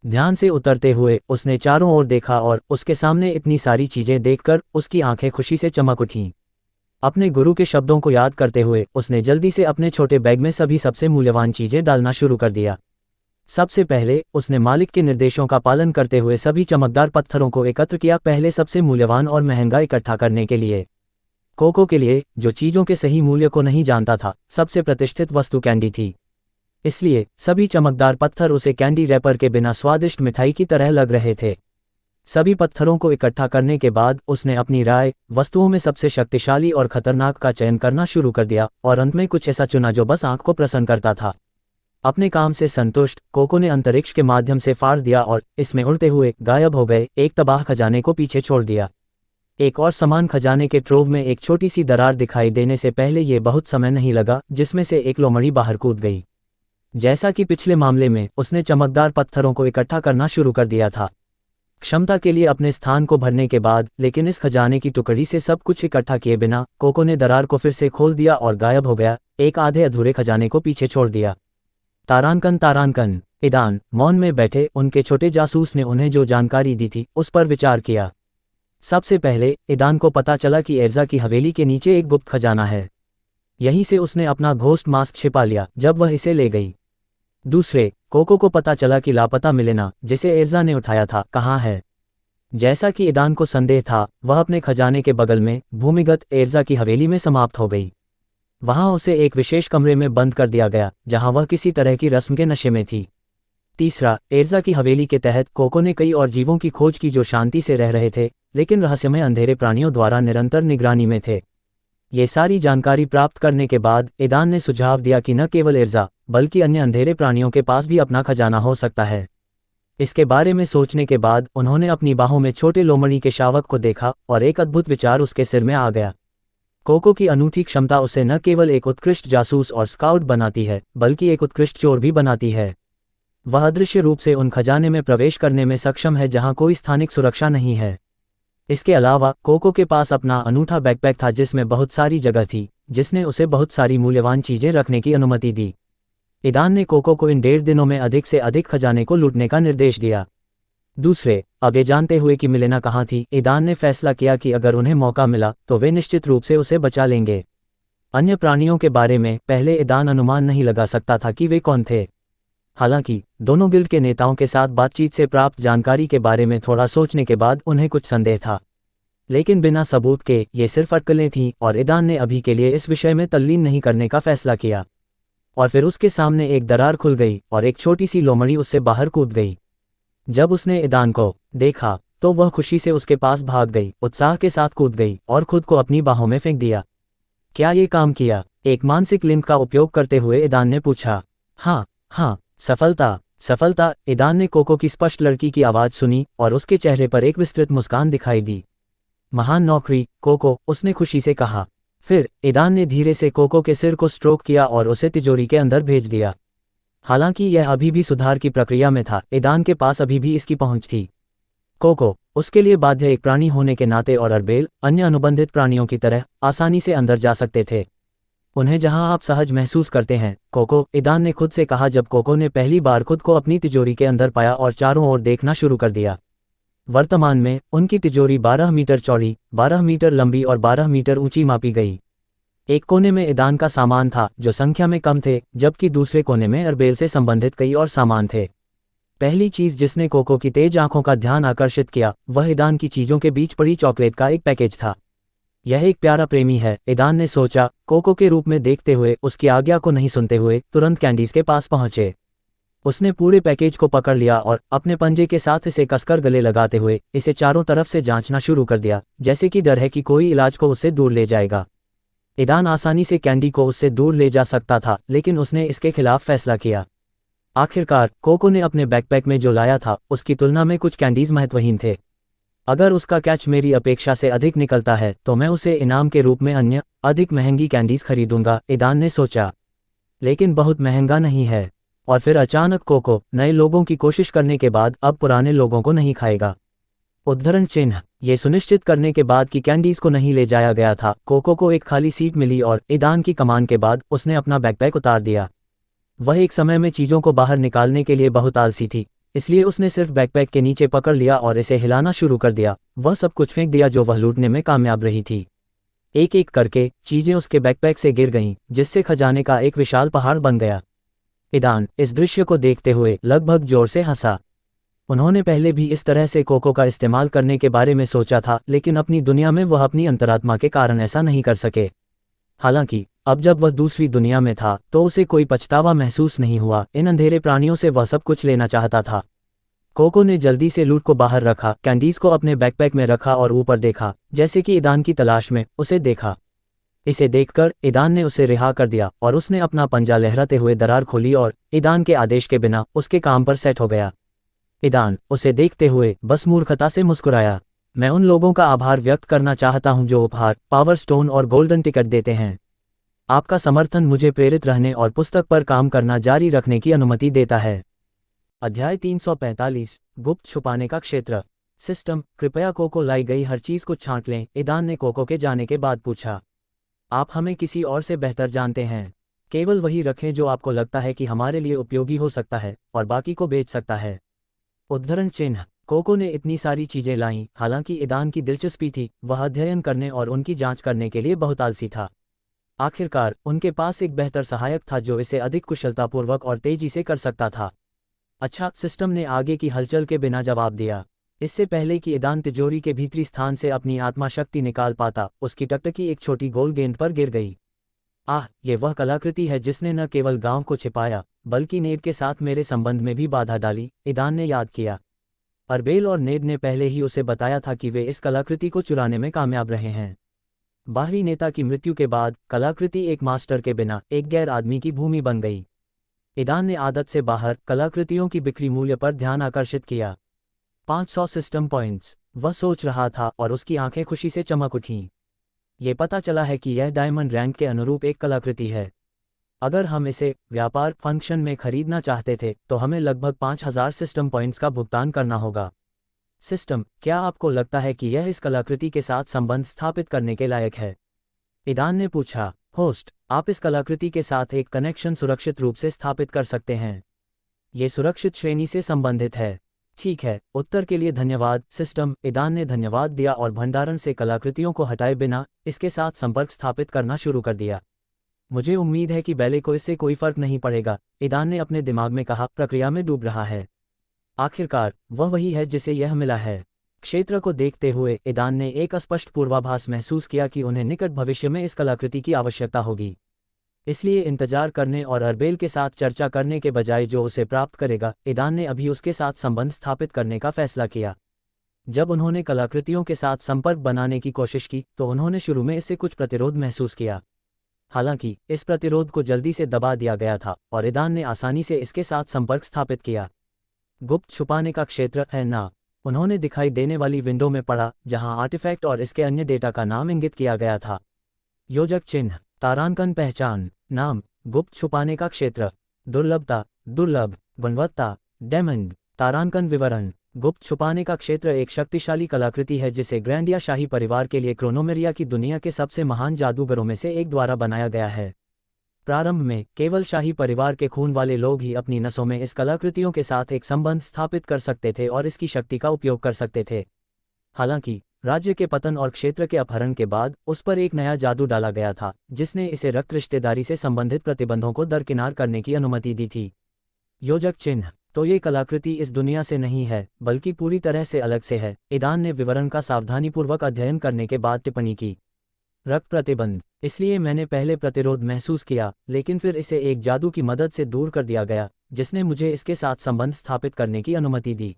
ध्यान से उतरते हुए उसने चारों ओर देखा और उसके सामने इतनी सारी चीजें देखकर उसकी आंखें खुशी से चमक उठीं। अपने गुरु के शब्दों को याद करते हुए उसने जल्दी से अपने छोटे बैग में सभी सबसे मूल्यवान चीजें डालना शुरू कर दिया। सबसे पहले उसने मालिक के निर्देशों का पालन करते हुए सभी चमकदार पत्थरों को एकत्र किया, पहले सबसे मूल्यवान और महंगा इकट्ठा करने के लिए। कोको के लिए, जो चीजों के सही मूल्य को नहीं जानता था, सबसे प्रतिष्ठित वस्तु कैंडी थी। इसलिए सभी चमकदार पत्थर उसे कैंडी रैपर के बिना स्वादिष्ट मिठाई की तरह लग रहे थे। सभी पत्थरों को इकट्ठा करने के बाद उसने अपनी राय वस्तुओं में सबसे शक्तिशाली और खतरनाक का चयन करना शुरू कर दिया, और अंत में कुछ ऐसा चुना जो बस आंख को प्रसन्न करता था। अपने काम से संतुष्ट कोको ने अंतरिक्ष के माध्यम से फाड़ दिया और इसमें उड़ते हुए गायब हो गए एक तबाह खजाने को पीछे छोड़ दिया। एक और समान खजाने के ट्रोव में एक छोटी सी दरार दिखाई देने से पहले ये बहुत समय नहीं लगा, जिसमें से एक लोमड़ी बाहर कूद गई। जैसा कि पिछले मामले में उसने चमकदार पत्थरों को इकट्ठा करना शुरू कर दिया था, क्षमता के लिए अपने स्थान को भरने के बाद, लेकिन इस खजाने की टुकड़ी से सब कुछ इकट्ठा किए बिना कोको ने दरार को फिर से खोल दिया और गायब हो गया, एक आधे अधूरे खजाने को पीछे छोड़ दिया। तारांकन ईदान मौन में बैठे उनके छोटे जासूस ने उन्हें जो जानकारी दी थी उस पर विचार किया। सबसे पहले ईदान को पता चला कि एर्जा की हवेली के नीचे एक गुप्त खजाना है। यहीं से उसने अपना घोस्ट मास्क छिपा लिया जब वह इसे ले गई। दूसरे, कोको को पता चला कि लापता मिलेना जिसे एर्जा ने उठाया था कहाँ है। जैसा कि ईदान को संदेह था, वह अपने खजाने के बगल में भूमिगत एर्जा की हवेली में समाप्त हो गई। वहां उसे एक विशेष कमरे में बंद कर दिया गया, जहां वह किसी तरह की रस्म के नशे में थी। तीसरा, एर्जा की हवेली के तहत कोको ने कई और जीवों की खोज की जो शांति से रह रहे थे, लेकिन रहस्यमय अंधेरे प्राणियों द्वारा निरंतर निगरानी में थे। ये सारी जानकारी प्राप्त करने के बाद ईदान ने सुझाव दिया कि न केवल इर्जा बल्कि अन्य अंधेरे प्राणियों के पास भी अपना खजाना हो सकता है। इसके बारे में सोचने के बाद उन्होंने अपनी बाहों में छोटे लोमड़ी के शावक को देखा और एक अद्भुत विचार उसके सिर में आ गया। कोको की अनूठी क्षमता उसे न केवल एक उत्कृष्ट जासूस और स्काउट बनाती है बल्कि एक उत्कृष्ट चोर भी बनाती है। वह अदृश्य रूप से उन खजाने में प्रवेश करने में सक्षम है जहां कोई स्थानिक सुरक्षा नहीं है। इसके अलावा कोको के पास अपना अनूठा बैकपैक था जिसमें बहुत सारी जगह थी, जिसने उसे बहुत सारी मूल्यवान चीजें रखने की अनुमति दी। ईदान ने कोको को इन 1.5 दिनों में अधिक से अधिक खजाने को लूटने का निर्देश दिया। दूसरे, अब ये जानते हुए कि मिलेना कहाँ थी, ईदान ने फैसला किया कि अगर उन्हें मौका मिला तो वे निश्चित रूप से उसे बचा लेंगे। अन्य प्राणियों के बारे में पहले ईदान अनुमान नहीं लगा सकता था कि वे कौन थे। हालांकि दोनों गिल्ड के नेताओं के साथ बातचीत से प्राप्त जानकारी के बारे में थोड़ा सोचने के बाद उन्हें कुछ संदेह था, लेकिन बिना सबूत के ये सिर्फ अटकलें थीं और ईदान ने अभी के लिए इस विषय में तल्लीन नहीं करने का फैसला किया। और फिर उसके सामने एक दरार खुल गई और एक छोटी सी लोमड़ी उससे बाहर कूद गई। जब उसने ईदान को देखा तो वह खुशी से उसके पास भाग गई, उत्साह के साथ कूद गई और खुद को अपनी बाहों में फेंक दिया। क्या ये काम किया? एक मानसिक लिंक का उपयोग करते हुए ईदान ने पूछा। हाँ, सफलता, सफलता। ईदान ने कोको की स्पष्ट लड़की की आवाज़ सुनी और उसके चेहरे पर एक विस्तृत मुस्कान दिखाई दी। महान नौकरी, कोको, उसने खुशी से कहा। फिर ईदान ने धीरे से कोको के सिर को स्ट्रोक किया और उसे तिजोरी के अंदर भेज दिया। हालांकि यह अभी भी सुधार की प्रक्रिया में था, ईदान के पास अभी भी इसकी पहुंच थी। कोको, उसके लिए बाध्य एक प्राणी होने के नाते और अरबेल अन्य अनुबंधित प्राणियों की तरह आसानी से अंदर जा सकते थे। उन्हें जहां आप सहज महसूस करते हैं, कोको, ईदान ने खुद से कहा जब कोको ने पहली बार खुद को अपनी तिजोरी के अंदर पाया और चारों ओर देखना शुरू कर दिया। वर्तमान में उनकी तिजोरी 12 मीटर चौड़ी, 12 मीटर लंबी और 12 मीटर ऊंची मापी गई। एक कोने में ईदान का सामान था जो संख्या में कम थे, जबकि दूसरे कोने में अरबेल से संबंधित कई और सामान थे। पहली चीज जिसने कोको की तेज आंखों का ध्यान आकर्षित किया वह ईदान की चीजों के बीच पड़ी चॉकलेट का एक पैकेज था। यह एक प्यारा प्रेमी है, ईदान ने सोचा, कोको के रूप में देखते हुए उसकी आज्ञा को नहीं सुनते हुए तुरंत कैंडीज के पास पहुंचे। उसने पूरे पैकेज को पकड़ लिया और अपने पंजे के साथ इसे कसकर गले लगाते हुए इसे चारों तरफ से जांचना शुरू कर दिया, जैसे कि डर है कि कोई इलाज को उससे दूर ले जाएगा। ईदान आसानी से कैंडी को उससे दूर ले जा सकता था, लेकिन उसने इसके खिलाफ फैसला किया। आखिरकार कोको ने अपने बैकपैक में जो लाया था उसकी तुलना में कुछ कैंडीज महत्वहीन थे। अगर उसका कैच मेरी अपेक्षा से अधिक निकलता है तो मैं उसे इनाम के रूप में अन्य अधिक महंगी कैंडीज खरीदूंगा, ईदान ने सोचा। लेकिन बहुत महंगा नहीं है। और फिर अचानक कोको नए लोगों की कोशिश करने के बाद अब पुराने लोगों को नहीं खाएगा। उद्धरण चिन्ह। ये सुनिश्चित करने के बाद कि कैंडीज को नहीं ले जाया गया था, कोको को एक खाली सीट मिली और ईदान की कमान के बाद उसने अपना बैकपैक उतार दिया। वह एक समय में चीज़ों को बाहर निकालने के लिए बहुत आलसी थी, इसलिए उसने सिर्फ बैकपैक के नीचे पकड़ लिया और इसे हिलाना शुरू कर दिया। वह सब कुछ फेंक दिया जो वह लूटने में कामयाब रही थी। एक एक करके चीजें उसके बैकपैक से गिर गईं, जिससे खजाने का एक विशाल पहाड़ बन गया। ईदान इस दृश्य को देखते हुए लगभग जोर से हंसा। उन्होंने पहले भी इस तरह से कोको का इस्तेमाल करने के बारे में सोचा था, लेकिन अपनी दुनिया में वह अपनी अंतरात्मा के कारण ऐसा नहीं कर सके। हालांकि अब जब वह दूसरी दुनिया में था तो उसे कोई पछतावा महसूस नहीं हुआ। इन अंधेरे प्राणियों से वह सब कुछ लेना चाहता था। कोको ने जल्दी से लूट को बाहर रखा, कैंडीज को अपने बैकपैक में रखा और ऊपर देखा, जैसे कि ईदान की तलाश में उसे देखा। इसे देखकर ईदान ने उसे रिहा कर दिया और उसने अपना पंजा लहराते हुए दरार खोली और ईदान के आदेश के बिना उसके काम पर सेट हो गया। ईदान उसे देखते हुए बस मूर्खता से मुस्कुराया। मैं उन लोगों का आभार व्यक्त करना चाहता हूं जो उपहार, पावर स्टोन और गोल्डन टिकट देते हैं। आपका समर्थन मुझे प्रेरित रहने और पुस्तक पर काम करना जारी रखने की अनुमति देता है। अध्याय 345 गुप्त छुपाने का क्षेत्र। सिस्टम, कृपया कोको लाई गई हर चीज को छांट लें, ईदान ने कोको के जाने के बाद पूछा। आप हमें किसी और से बेहतर जानते हैं। केवल वही रखें जो आपको लगता है कि हमारे लिए उपयोगी हो सकता है और बाकी को बेच सकता है। उद्धरण चिन्ह। कोको ने इतनी सारी चीजें लाईं, हालांकि ईदान की दिलचस्पी थी, वह अध्ययन करने और उनकी जांच करने के लिए बहुत आलसी था। आखिरकार उनके पास एक बेहतर सहायक था जो इसे अधिक कुशलतापूर्वक और तेजी से कर सकता था। अच्छा, सिस्टम ने आगे की हलचल के बिना जवाब दिया। इससे पहले कि ईदान तिजोरी के भीतरी स्थान से अपनी आत्मा शक्ति निकाल पाता, उसकी टकटकी एक छोटी गोल गेंद पर गिर गई। आह, ये वह कलाकृति है जिसने न केवल गांव को छिपाया बल्कि नेड के साथ मेरे संबंध में भी बाधा डाली, ईदान ने याद किया। अरबेल और नेड ने पहले ही उसे बताया था कि वे इस कलाकृति को चुराने में कामयाब रहे हैं। बाहरी नेता की मृत्यु के बाद कलाकृति एक मास्टर के बिना एक गैर आदमी की भूमि बन गई। ईदान ने आदत से बाहर कलाकृतियों की बिक्री मूल्य पर ध्यान आकर्षित किया। 500 सिस्टम पॉइंट्स, वह सोच रहा था और उसकी आंखें खुशी से चमक उठीं। ये पता चला है कि यह डायमंड रैंक के अनुरूप एक कलाकृति है। अगर हम इसे व्यापार फंक्शन में खरीदना चाहते थे तो हमें लगभग 5000 सिस्टम पॉइंट्स का भुगतान करना होगा। सिस्टम, क्या आपको लगता है कि यह इस कलाकृति के साथ संबंध स्थापित करने के लायक है? ईदान ने पूछा। होस्ट, आप इस कलाकृति के साथ एक कनेक्शन सुरक्षित रूप से स्थापित कर सकते हैं। ये सुरक्षित श्रेणी से संबंधित है। ठीक है, उत्तर के लिए धन्यवाद सिस्टम। ईदान ने धन्यवाद दिया और भंडारण से कलाकृतियों को हटाए बिना इसके साथ संपर्क स्थापित करना शुरू कर दिया। मुझे उम्मीद है कि बैले को इससे कोई फर्क नहीं पड़ेगा, ईदान ने अपने दिमाग में कहा, प्रक्रिया में डूब रहा है। आखिरकार वह वही है जिसे यह मिला है। क्षेत्र को देखते हुए ईदान ने एक अस्पष्ट पूर्वाभास महसूस किया कि उन्हें निकट भविष्य में इस कलाकृति की आवश्यकता होगी। इसलिए इंतजार करने और अरबेल के साथ चर्चा करने के बजाय जो उसे प्राप्त करेगा, ईदान ने अभी उसके साथ संबंध स्थापित करने का फैसला किया। जब उन्होंने कलाकृतियों के साथ संपर्क बनाने की कोशिश की तो उन्होंने शुरू में इससे कुछ प्रतिरोध महसूस किया। हालांकि इस प्रतिरोध को जल्दी से दबा दिया गया था और ईदान ने आसानी से इसके साथ संपर्क स्थापित किया। गुप्त छुपाने का क्षेत्र है ना? उन्होंने दिखाई देने वाली विंडो में पढ़ा, जहां आर्टिफैक्ट और इसके अन्य डेटा का नाम इंगित किया गया था। योजक चिन्ह, तारांकन पहचान, नाम, गुप्त छुपाने का क्षेत्र, दुर्लभता, दुर्लभ, गुणवत्ता, डायमंड, तारांकन विवरण। गुप्त छुपाने का क्षेत्र एक शक्तिशाली कलाकृति है जिसे ग्रैंडिया शाही परिवार के लिए क्रोनोमेरिया की दुनिया के सबसे महान जादूगरों में से एक द्वारा बनाया गया है। प्रारंभ में केवल शाही परिवार के खून वाले लोग ही अपनी नसों में इस कलाकृतियों के साथ एक संबंध स्थापित कर सकते थे और इसकी शक्ति का उपयोग कर सकते थे। हालांकि राज्य के पतन और क्षेत्र के अपहरण के बाद उस पर एक नया जादू डाला गया था जिसने इसे रक्त रिश्तेदारी से संबंधित प्रतिबंधों को दरकिनार करने की अनुमति दी थी। योजक चिन्ह, तो ये कलाकृति इस दुनिया से नहीं है बल्कि पूरी तरह से अलग से है। ईदान ने विवरण का सावधानीपूर्वक अध्ययन करने के बाद टिप्पणी की। रक्त प्रतिबंध, इसलिए मैंने पहले प्रतिरोध महसूस किया लेकिन फिर इसे एक जादू की मदद से दूर कर दिया गया जिसने मुझे इसके साथ संबंध स्थापित करने की अनुमति दी।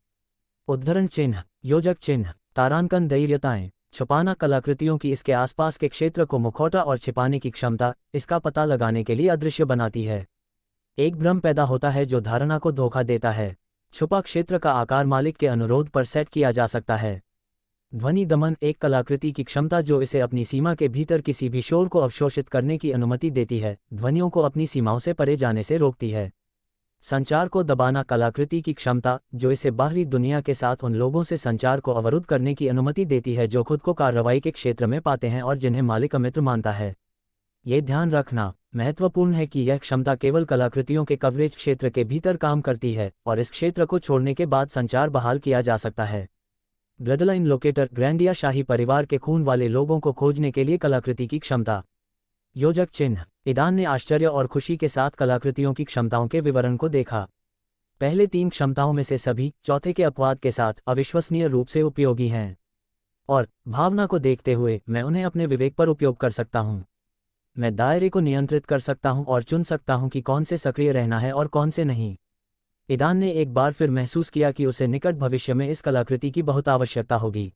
उद्धरण चिन्ह, योजक चिन्ह, तारांकन दैर्यताएं, छुपाना कलाकृतियों की इसके आसपास के क्षेत्र को मुखौटा और छिपाने की क्षमता इसका पता लगाने के लिए अदृश्य बनाती है। एक भ्रम पैदा होता है जो धारणा को धोखा देता है। छुपा क्षेत्र का आकार मालिक के अनुरोध पर सेट किया जा सकता है। ध्वनि दमन, एक कलाकृति की क्षमता जो इसे अपनी सीमा के भीतर किसी भी शोर को अवशोषित करने की अनुमति देती है, ध्वनियों को अपनी सीमाओं से परे जाने से रोकती है। संचार को दबाना, कलाकृति की क्षमता जो इसे बाहरी दुनिया के साथ उन लोगों से संचार को अवरुद्ध करने की अनुमति देती है जो खुद को कार्रवाई के क्षेत्र में पाते हैं और जिन्हें मालिक अमित्र मानता है। ये ध्यान रखना महत्वपूर्ण है कि यह क्षमता केवल कलाकृतियों के कवरेज क्षेत्र के भीतर काम करती है और इस क्षेत्र को छोड़ने के बाद संचार बहाल किया जा सकता है। ब्लडलाइन लोकेटर, ग्रैंडिया शाही परिवार के खून वाले लोगों को खोजने के लिए कलाकृति की क्षमता। योजक चिन्ह, ईदान ने आश्चर्य और खुशी के साथ कलाकृतियों की क्षमताओं के विवरण को देखा। पहले 3 क्षमताओं में से सभी चौथे के अपवाद के साथ अविश्वसनीय रूप से उपयोगी हैं और भावना को देखते हुए मैं उन्हें अपने विवेक पर उपयोग कर सकता हूं। मैं दायरे को नियंत्रित कर सकता हूं और चुन सकता हूं कि कौन से सक्रिय रहना है और कौन से नहीं। ईदान ने एक बार फिर महसूस किया कि उसे निकट भविष्य में इस कलाकृति की बहुत आवश्यकता होगी।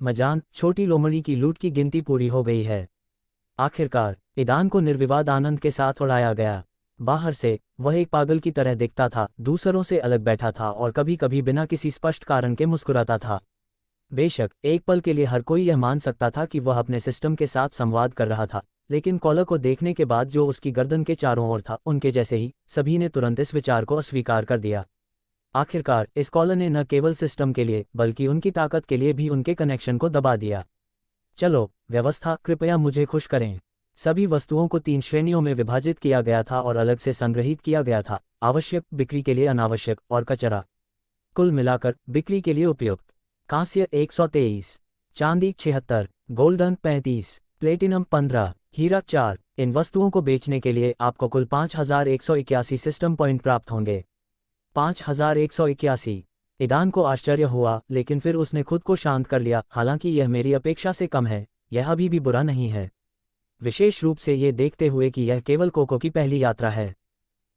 मजान, छोटी लोमड़ी की लूट की गिनती पूरी हो गई है। आखिरकार ईदान को निर्विवाद आनंद के साथ उड़ाया गया। बाहर से वह एक पागल की तरह दिखता था, दूसरों से अलग बैठा था और कभी कभी बिना किसी स्पष्ट कारण के मुस्कुराता था। बेशक एक पल के लिए हर कोई यह मान सकता था कि वह अपने सिस्टम के साथ संवाद कर रहा था, लेकिन कॉलर को देखने के बाद जो उसकी गर्दन के चारों ओर था, उनके जैसे ही सभी ने तुरंत इस विचार को अस्वीकार कर दिया। आखिरकार इस कॉलर ने न केवल सिस्टम के लिए बल्कि उनकी ताकत के लिए भी उनके कनेक्शन को दबा दिया। चलो व्यवस्था, कृपया मुझे खुश करें। सभी वस्तुओं को 3 श्रेणियों में विभाजित किया गया था और अलग से संग्रहित किया गया था, आवश्यक, बिक्री के लिए अनावश्यक और कचरा। कुल मिलाकर बिक्री के लिए उपयुक्त कांस्य 123, चांदी 76, गोल्डन 35, प्लेटिनम 15, हीरा 4। इन वस्तुओं को बेचने के लिए आपको कुल 5181 सिस्टम पॉइंट प्राप्त होंगे। 5181। ईदान को आश्चर्य हुआ, लेकिन फिर उसने खुद को शांत कर लिया। हालांकि यह मेरी अपेक्षा से कम है, यह अभी भी बुरा नहीं है, विशेष रूप से ये देखते हुए कि यह केवल कोको की पहली यात्रा है।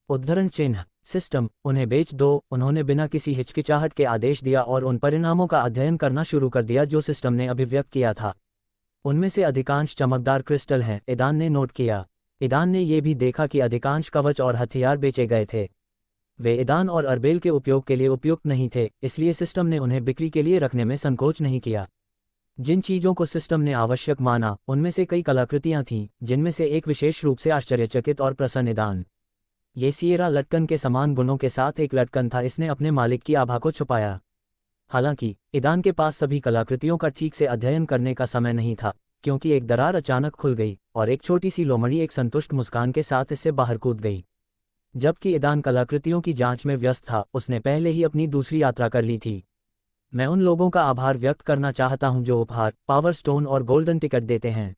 उद्धरण चिन्ह, सिस्टम, उन्हें बेच दो। उन्होंने बिना किसी हिचकिचाहट के आदेश दिया और उन परिणामों का अध्ययन करना शुरू कर दिया जो सिस्टम ने अभिव्यक्त किया था। उनमें से अधिकांश चमकदार क्रिस्टल हैं, ईदान ने नोट किया। ईदान ने यह भी देखा कि अधिकांश कवच और हथियार बेचे गए थे। वे ईदान और अरबेल के उपयोग के लिए उपयुक्त नहीं थे, इसलिए सिस्टम ने उन्हें बिक्री के लिए रखने में संकोच नहीं किया। जिन चीज़ों को सिस्टम ने आवश्यक माना उनमें से कई कलाकृतियां थीं, जिनमें से एक विशेष रूप से आश्चर्यचकित और प्रसन्न ईदान। ये सिएरा लटकन के समान गुणों के साथ एक लटकन था। इसने अपने मालिक की आभा को छुपाया। हालांकि ईदान के पास सभी कलाकृतियों का ठीक से अध्ययन करने का समय नहीं था, क्योंकि एक दरार अचानक खुल गई और एक छोटी सी लोमड़ी एक संतुष्ट मुस्कान के साथ इससे बाहर कूद गई। जबकि ईदान कलाकृतियों की जांच में व्यस्त था, उसने पहले ही अपनी दूसरी यात्रा कर ली थी। मैं उन लोगों का आभार व्यक्त करना चाहता हूं जो उपहार, पावर स्टोन और गोल्डन टिकट देते हैं।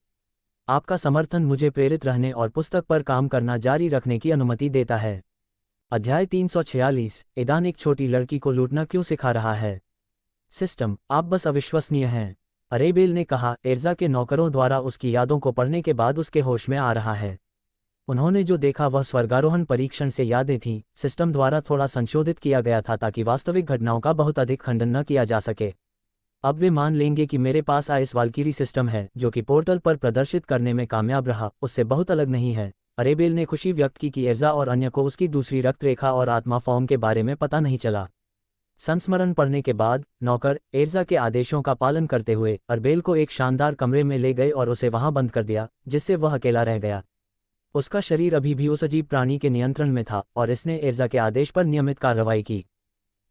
आपका समर्थन मुझे प्रेरित रहने और पुस्तक पर काम करना जारी रखने की अनुमति देता है। अध्याय 346। ईदान एक छोटी लड़की को लूटना क्यों सिखा रहा है? सिस्टम, आप बस अविश्वसनीय हैं, अरेबेल ने कहा। एर्जा के नौकरों द्वारा उसकी यादों को पढ़ने के बाद उसके होश में आ रहा है। उन्होंने जो देखा वह स्वर्गारोहण परीक्षण से यादें थीं, सिस्टम द्वारा थोड़ा संशोधित किया गया था ताकि वास्तविक घटनाओं का बहुत अधिक खंडन न किया जा सके। अब वे मान लेंगे कि मेरे पास आइस वाल्किरी सिस्टम है जो कि पोर्टल पर प्रदर्शित करने में कामयाब रहा, उससे बहुत अलग नहीं है। अरेबेल ने खुशी व्यक्त की कि एर्जा और अन्य को उसकी दूसरी रक्त रेखा और आत्मा फॉर्म के बारे में पता नहीं चला। संस्मरण पढ़ने के बाद नौकर एर्जा के आदेशों का पालन करते हुए अरबेल को एक शानदार कमरे में ले गए और उसे वहां बंद कर दिया, जिससे वह अकेला रह गया। उसका शरीर अभी भी उस अजीब प्राणी के नियंत्रण में था और इसने एर्जा के आदेश पर नियमित कार्रवाई की।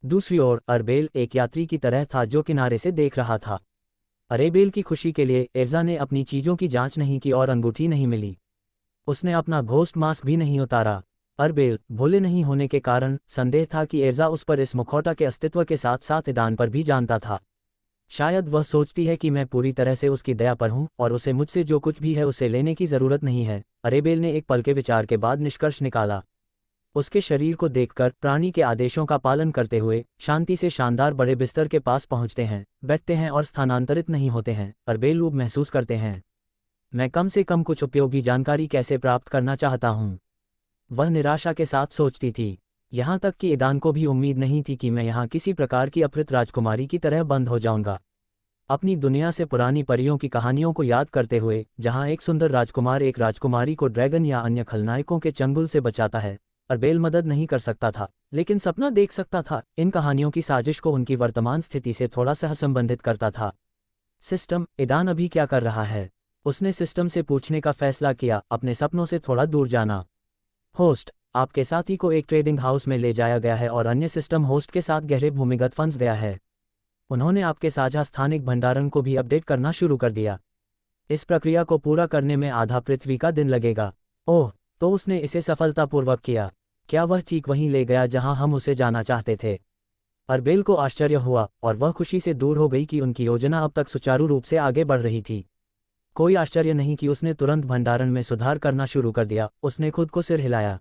दूसरी ओर अरबेल एक यात्री की तरह था जो किनारे से देख रहा था। अरेबेल की खुशी के लिए एर्जा ने अपनी चीजों की जांच नहीं की और अंगूठी नहीं मिली। उसने अपना घोस्ट मास्क भी नहीं उतारा। अरबेल भोले नहीं होने के कारण संदेह था कि एर्जा उस पर इस मुखौटा के अस्तित्व के साथ साथ ईदान पर भी जानता था। शायद वह सोचती है कि मैं पूरी तरह से उसकी दया पर हूं और उसे मुझसे जो कुछ भी है उसे लेने की जरूरत नहीं है। अरेबेल ने एक पल के विचार के बाद निष्कर्ष निकाला। उसके शरीर को देखकर प्राणी के आदेशों का पालन करते हुए शांति से शानदार बड़े बिस्तर के पास पहुंचते हैं, बैठते हैं और स्थानांतरित नहीं होते हैं। अरबेल ऊब महसूस करते हैं। मैं कम से कम कुछ उपयोगी जानकारी कैसे प्राप्त करना चाहता हूं, वह निराशा के साथ सोचती थी। यहां तक कि ईदान को भी उम्मीद नहीं थी कि मैं यहां किसी प्रकार की अपहृत राजकुमारी की तरह बंद हो जाऊंगा। अपनी दुनिया से पुरानी परियों की कहानियों को याद करते हुए, जहां एक सुंदर राजकुमार एक राजकुमारी को ड्रैगन या अन्य खलनायकों के चंगुल से बचाता है, अरबेल मदद नहीं कर सकता था, लेकिन सपना देख सकता था। इन कहानियों की साजिश को उनकी वर्तमान स्थिति से थोड़ा सहसंबंधित करता था। सिस्टम, ईदान अभी क्या कर रहा है? उसने सिस्टम से पूछने का फैसला किया, अपने सपनों से थोड़ा दूर जाना। होस्ट, आपके साथी को एक ट्रेडिंग हाउस में ले जाया गया है और अन्य सिस्टम होस्ट के साथ गहरे भूमिगत फंस गया है। उन्होंने आपके साझा स्थानिक भंडारण को भी अपडेट करना शुरू कर दिया। इस प्रक्रिया को पूरा करने में आधा पृथ्वी का दिन लगेगा। ओह, तो उसने इसे सफलतापूर्वक किया। क्या वह ठीक वहीं ले गया जहां हम उसे जाना चाहते थे? अरबेल को आश्चर्य हुआ और वह खुशी से दूर हो गई कि उनकी योजना अब तक सुचारू रूप से आगे बढ़ रही थी। कोई आश्चर्य नहीं कि उसने तुरंत भंडारण में सुधार करना शुरू कर दिया। उसने खुद को सिर हिलाया।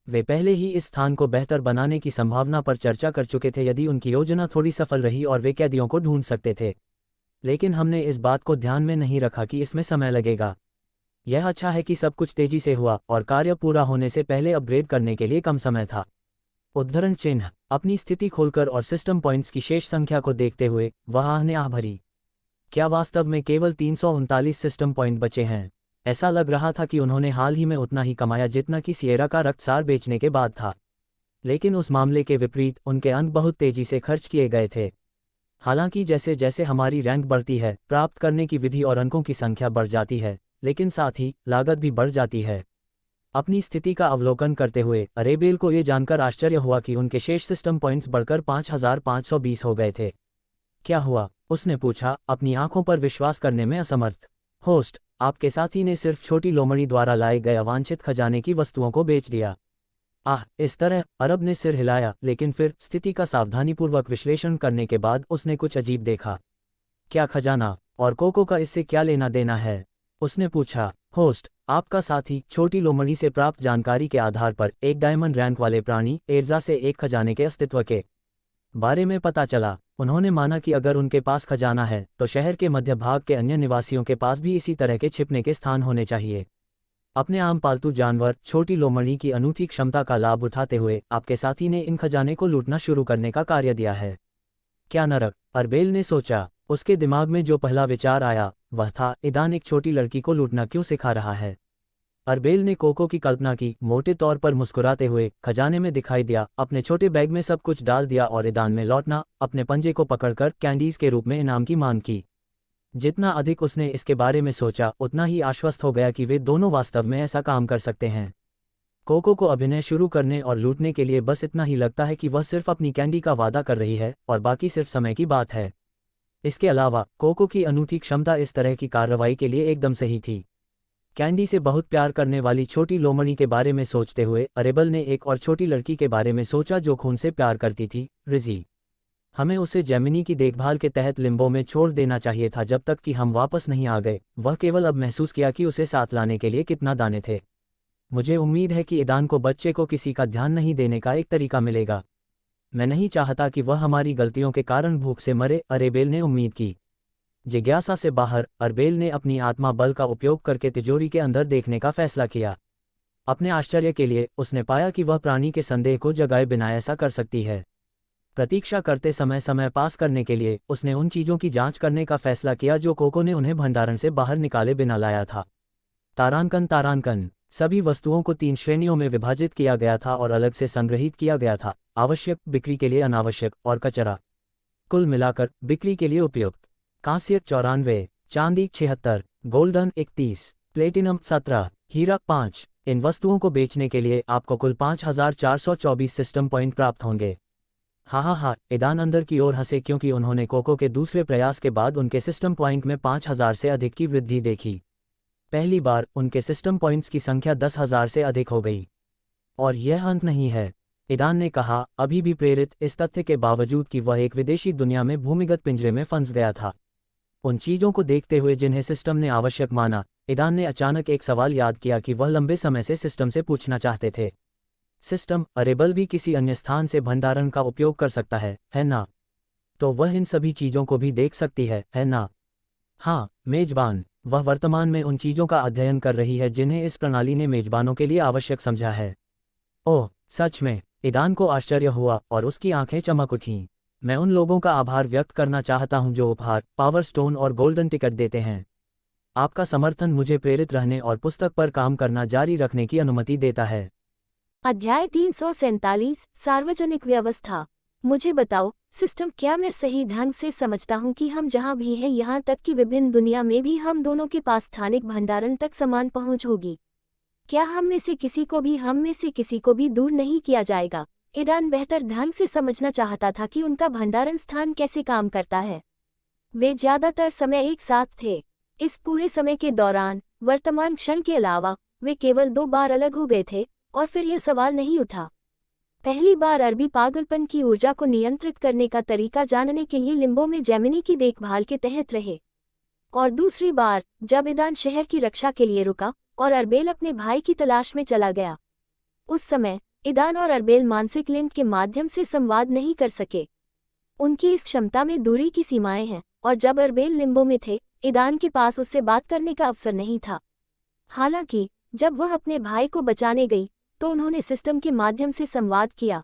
वे पहले ही इस स्थान को बेहतर बनाने की संभावना पर चर्चा कर चुके थे यदि उनकी योजना थोड़ी सफल रही और वे कैदियों को ढूंढ सकते थे। लेकिन हमने इस बात को ध्यान में नहीं रखा कि इसमें समय लगेगा। यह अच्छा है कि सब कुछ तेजी से हुआ और कार्य पूरा होने से पहले अपग्रेड करने के लिए कम समय था। उद्धरण चिन्ह, अपनी स्थिति खोलकर और सिस्टम पॉइंट्स की शेष संख्या को देखते हुए वह आह ने आह भरी। क्या वास्तव में केवल 339 सिस्टम पॉइंट बचे हैं? ऐसा लग रहा था कि उन्होंने हाल ही में उतना ही कमाया जितना कि सिएरा का रक्तसार बेचने के बाद था। लेकिन उस मामले के विपरीत उनके अंक बहुत तेजी से खर्च किए गए थे। हालांकि जैसे जैसे हमारी रैंक बढ़ती है, प्राप्त करने की विधि और अंकों की संख्या बढ़ जाती है, लेकिन साथ ही लागत भी बढ़ जाती है। अपनी स्थिति का अवलोकन करते हुए अरेबेल को यह जानकर आश्चर्य हुआ कि उनके शेष सिस्टम पॉइंट्स बढ़कर 5520 हो गए थे। क्या हुआ? उसने पूछा, अपनी आंखों पर विश्वास करने में असमर्थ। होस्ट, आपके साथी ने सिर्फ छोटी लोमड़ी द्वारा लाए गए अवांछित खजाने की वस्तुओं को बेच दिया। इस तरह? अरब ने सिर हिलाया, लेकिन फिर स्थिति का सावधानीपूर्वक विश्लेषण करने के बाद उसने कुछ अजीब देखा। क्या खजाना और कोको का इससे क्या लेना देना है? उसने पूछा। होस्ट, आपका साथी छोटी लोमड़ी से प्राप्त जानकारी के आधार पर एक डायमंड रैंक वाले प्राणी एर्जा से एक खजाने के अस्तित्व के बारे में पता चला। उन्होंने माना कि अगर उनके पास खजाना है तो शहर के मध्य भाग के अन्य निवासियों के पास भी इसी तरह के छिपने के स्थान होने चाहिए। अपने आम पालतू जानवर छोटी लोमड़ी की अनूठी क्षमता का लाभ उठाते हुए आपके साथी ने इन खजाने को लूटना शुरू करने का कार्य दिया है। क्या नरक, अरबेल ने सोचा। उसके दिमाग में जो पहला विचार आया वह था, ईदान एक छोटी लड़की को लूटना क्यों सिखा रहा है। अरबेल ने कोको की कल्पना की, मोटे तौर पर मुस्कुराते हुए खजाने में दिखाई दिया, अपने छोटे बैग में सब कुछ डाल दिया और ईदान में लौटना, अपने पंजे को पकड़कर कैंडीज के रूप में इनाम की मांग की। जितना अधिक उसने इसके बारे में सोचा उतना ही आश्वस्त हो गया कि वे दोनों वास्तव में ऐसा काम कर सकते हैं। कोको को अभिनय शुरू करने और लूटने के लिए बस इतना ही लगता है कि वह सिर्फ अपनी कैंडी का वादा कर रही है और बाकी सिर्फ समय की बात है। इसके अलावा कोको की अनूठी क्षमता इस तरह की कार्रवाई के लिए एकदम सही थी। कैंडी से बहुत प्यार करने वाली छोटी लोमड़ी के बारे में सोचते हुए अरेबल ने एक और छोटी लड़की के बारे में सोचा जो खून से प्यार करती थी, रिजी। हमें उसे जेमिनी की देखभाल के तहत लिम्बो में छोड़ देना चाहिए था जब तक कि हम वापस नहीं आ गए। वह केवल अब महसूस किया कि उसे साथ लाने के लिए कितना दाने थे। मुझे उम्मीद है कि ईदान को बच्चे को किसी का ध्यान नहीं देने का एक तरीका मिलेगा। मैं नहीं चाहता कि वह हमारी गलतियों के कारण भूख से मरे, अरेबेल ने उम्मीद की। जिज्ञासा से बाहर अरबेल ने अपनी आत्मा बल का उपयोग करके तिजोरी के अंदर देखने का फैसला किया। अपने आश्चर्य के लिए उसने पाया कि वह प्राणी के संदेह को जगाए बिना ऐसा कर सकती है। प्रतीक्षा करते समय पास करने के लिए उसने उन चीज़ों की जांच करने का फैसला किया जो कोको ने उन्हें भंडारण से बाहर निकाले बिना लाया था। तारांकन सभी वस्तुओं को 3 श्रेणियों में विभाजित किया गया था और अलग से संग्रहित किया गया था, आवश्यक, बिक्री के लिए अनावश्यक और कचरा। कुल मिलाकर बिक्री के लिए उपयुक्त कांस्य 94, चांदी 76, गोल्डन 31, प्लेटिनम 17, हीरा 5। इन वस्तुओं को बेचने के लिए आपको कुल 5424 सिस्टम पॉइंट प्राप्त होंगे। हा, ईदान अंदर की ओर हंसे क्योंकि उन्होंने कोको के दूसरे प्रयास के बाद उनके सिस्टम पॉइंट में 5000 से अधिक की वृद्धि देखी। पहली बार उनके सिस्टम पॉइंट्स की संख्या 10,000 से अधिक हो गई। और यह अंत नहीं है, ईदान ने कहा, अभी भी प्रेरित इस तथ्य के बावजूद कि वह एक विदेशी दुनिया में भूमिगत पिंजरे में फंस गया था। उन चीज़ों को देखते हुए जिन्हें सिस्टम ने आवश्यक माना, ईदान ने अचानक एक सवाल याद किया कि वह लंबे समय से सिस्टम से पूछना चाहते थे। सिस्टम, अरेबल भी किसी अन्य स्थान से भंडारण का उपयोग कर सकता है ना? तो वह इन सभी चीज़ों को भी देख सकती है ना? हाँ, मेजबान, वह वर्तमान में उन चीज़ों का अध्ययन कर रही है जिन्हें इस प्रणाली ने मेजबानों के लिए आवश्यक समझा है। ओह, सच में? ईदान को आश्चर्य हुआ और उसकी आंखें चमक उठीं। मैं उन लोगों का आभार व्यक्त करना चाहता हूं जो उपहार, पावर स्टोन और गोल्डन टिकट देते हैं। आपका समर्थन मुझे प्रेरित रहने और पुस्तक पर काम करना जारी रखने की अनुमति देता है। अध्याय 347 सार्वजनिक व्यवस्था। मुझे बताओ, सिस्टम, क्या मैं सही ढंग से समझता हूँ कि हम जहाँ भी हैं, यहाँ तक कि विभिन्न दुनिया में भी हम दोनों के पास स्थानिक भंडारण तक समान पहुँच होगी? क्या हम में से किसी को भी दूर नहीं किया जाएगा? ईदान बेहतर ढंग से समझना चाहता था कि उनका भंडारण स्थान कैसे काम करता है। वे ज्यादातर समय एक साथ थे। इस पूरे समय के दौरान, वर्तमान क्षण के अलावा, वे केवल 2 बार अलग हो गए थे और फिर यह सवाल नहीं उठा। पहली बार अरबी पागलपन की ऊर्जा को नियंत्रित करने का तरीका जानने के लिए लिम्बो में जेमिनी की देखभाल के तहत रहे, और दूसरी बार जब ईदान शहर की रक्षा के लिए रुका और अरबेल अपने भाई की तलाश में चला गया। उस समय ईदान और अरबेल मानसिक लिंक के माध्यम से संवाद नहीं कर सके। उनकी इस क्षमता में दूरी की सीमाएं हैं, और जब अरबेल लिम्बो में थे, ईदान के पास उससे बात करने का अवसर नहीं था। हालांकि जब वह अपने भाई को बचाने गई तो उन्होंने सिस्टम के माध्यम से संवाद किया।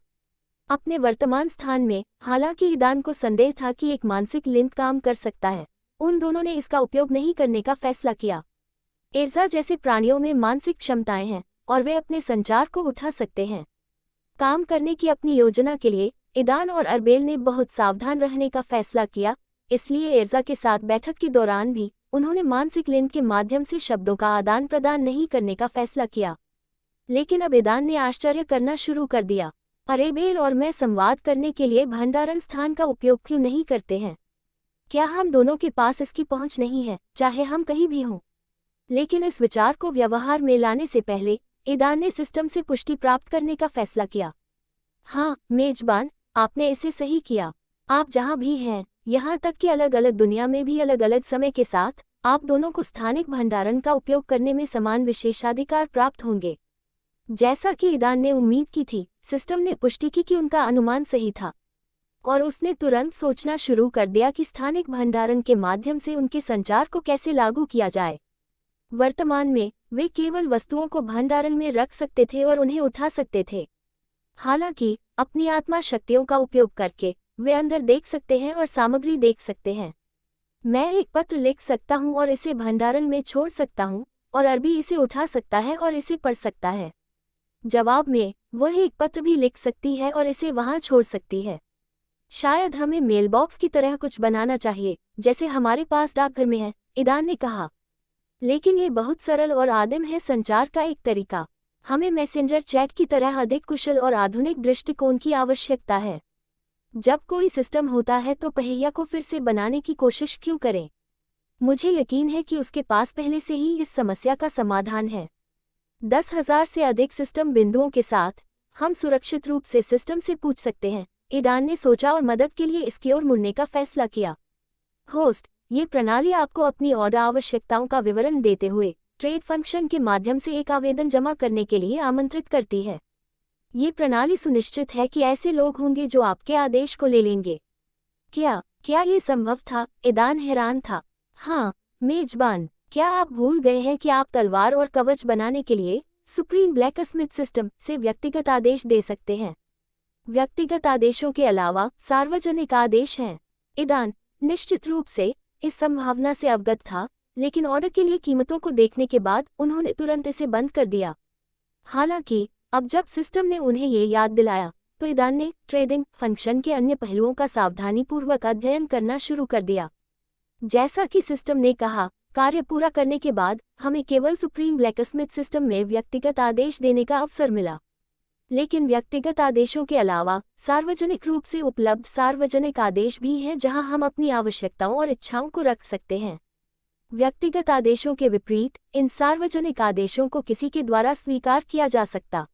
अपने वर्तमान स्थान में, हालांकि ईदान को संदेह था कि एक मानसिक लिंक काम कर सकता है, उन दोनों ने इसका उपयोग नहीं करने का फैसला किया। एर्जा जैसे प्राणियों में मानसिक क्षमताएं हैं और वे अपने संचार को उठा सकते हैं। काम करने की अपनी योजना के लिए ईदान और अरबेल ने बहुत सावधान रहने का फैसला किया, इसलिए एर्जा के साथ बैठक के दौरान भी उन्होंने मानसिक लिंक के माध्यम से शब्दों का आदान प्रदान नहीं करने का फैसला किया। लेकिन अब ईदान ने आश्चर्य करना शुरू कर दिया। अरेबेल और मैं संवाद करने के लिए भंडारण स्थान का उपयोग क्यों नहीं करते हैं? क्या हम दोनों के पास इसकी पहुंच नहीं है, चाहे हम कहीं भी हों? लेकिन इस विचार को व्यवहार में लाने से पहले ईदान ने सिस्टम से पुष्टि प्राप्त करने का फैसला किया। हाँ, मेजबान, आपने इसे सही किया। आप जहाँ भी हैं, यहाँ तक कि अलग अलग दुनिया में भी अलग अलग समय के साथ, आप दोनों को स्थानिक भंडारण का उपयोग करने में समान विशेषाधिकार प्राप्त होंगे। जैसा कि ईदान ने उम्मीद की थी, सिस्टम ने पुष्टि की कि उनका अनुमान सही था, और उसने तुरंत सोचना शुरू कर दिया कि स्थानिक भंडारण के माध्यम से उनके संचार को कैसे लागू किया जाए। वर्तमान में वे केवल वस्तुओं को भंडारण में रख सकते थे और उन्हें उठा सकते थे। हालांकि अपनी आत्मा शक्तियों का उपयोग करके वे अंदर देख सकते हैं और सामग्री देख सकते हैं। मैं एक पत्र लिख सकता हूं और इसे भंडारण में छोड़ सकता हूं, और अरबी इसे उठा सकता है और इसे पढ़ सकता है। जवाब में वह एक पत्र भी लिख सकती है और इसे वहां छोड़ सकती है। शायद हमें मेलबॉक्स की तरह कुछ बनाना चाहिए, जैसे हमारे पास डाकघर में है, ईदान ने कहा। लेकिन ये बहुत सरल और आदिम है संचार का एक तरीका। हमें मैसेंजर चैट की तरह अधिक कुशल और आधुनिक दृष्टिकोण की आवश्यकता है। जब कोई सिस्टम होता है तो पहिया को फिर से बनाने की कोशिश क्यों करें? मुझे यकीन है कि उसके पास पहले से ही इस समस्या का समाधान है। 10,000 से अधिक सिस्टम बिंदुओं के साथ हम सुरक्षित रूप से सिस्टम से पूछ सकते हैं, ईदान ने सोचा और मदद के लिए इसकी ओर मुड़ने का फैसला किया। होस्ट, ये प्रणाली आपको अपनी ऑर्डर आवश्यकताओं का विवरण देते हुए ट्रेड फंक्शन के माध्यम से एक आवेदन जमा करने के लिए आमंत्रित करती है। ये प्रणाली सुनिश्चित है कि ऐसे लोग होंगे जो आपके आदेश को ले लेंगे। क्या ये संभव था? ईदान हैरान था। हाँ, मेजबान, क्या आप भूल गए हैं कि आप तलवार और कवच बनाने के लिए सुप्रीम ब्लैकस्मिथ सिस्टम से व्यक्तिगत आदेश दे सकते हैं? व्यक्तिगत आदेशों के अलावा सार्वजनिक आदेश हैं। ईदान निश्चित रूप से इस संभावना से अवगत था, लेकिन ऑर्डर के लिए कीमतों को देखने के बाद उन्होंने तुरंत इसे बंद कर दिया। हालांकि अब जब सिस्टम ने उन्हें ये याद दिलाया, तो ईदान ने ट्रेडिंग फंक्शन के अन्य पहलुओं का सावधानीपूर्वक अध्ययन करना शुरू कर दिया। जैसा कि सिस्टम ने कहा, कार्य पूरा करने के बाद हमें केवल सुप्रीम ब्लैकस्मिथ सिस्टम में व्यक्तिगत आदेश देने का अवसर मिला। लेकिन व्यक्तिगत आदेशों के अलावा सार्वजनिक रूप से उपलब्ध सार्वजनिक आदेश भी हैं जहां हम अपनी आवश्यकताओं और इच्छाओं को रख सकते हैं। व्यक्तिगत आदेशों के विपरीत इन सार्वजनिक आदेशों को किसी के द्वारा स्वीकार किया जा सकता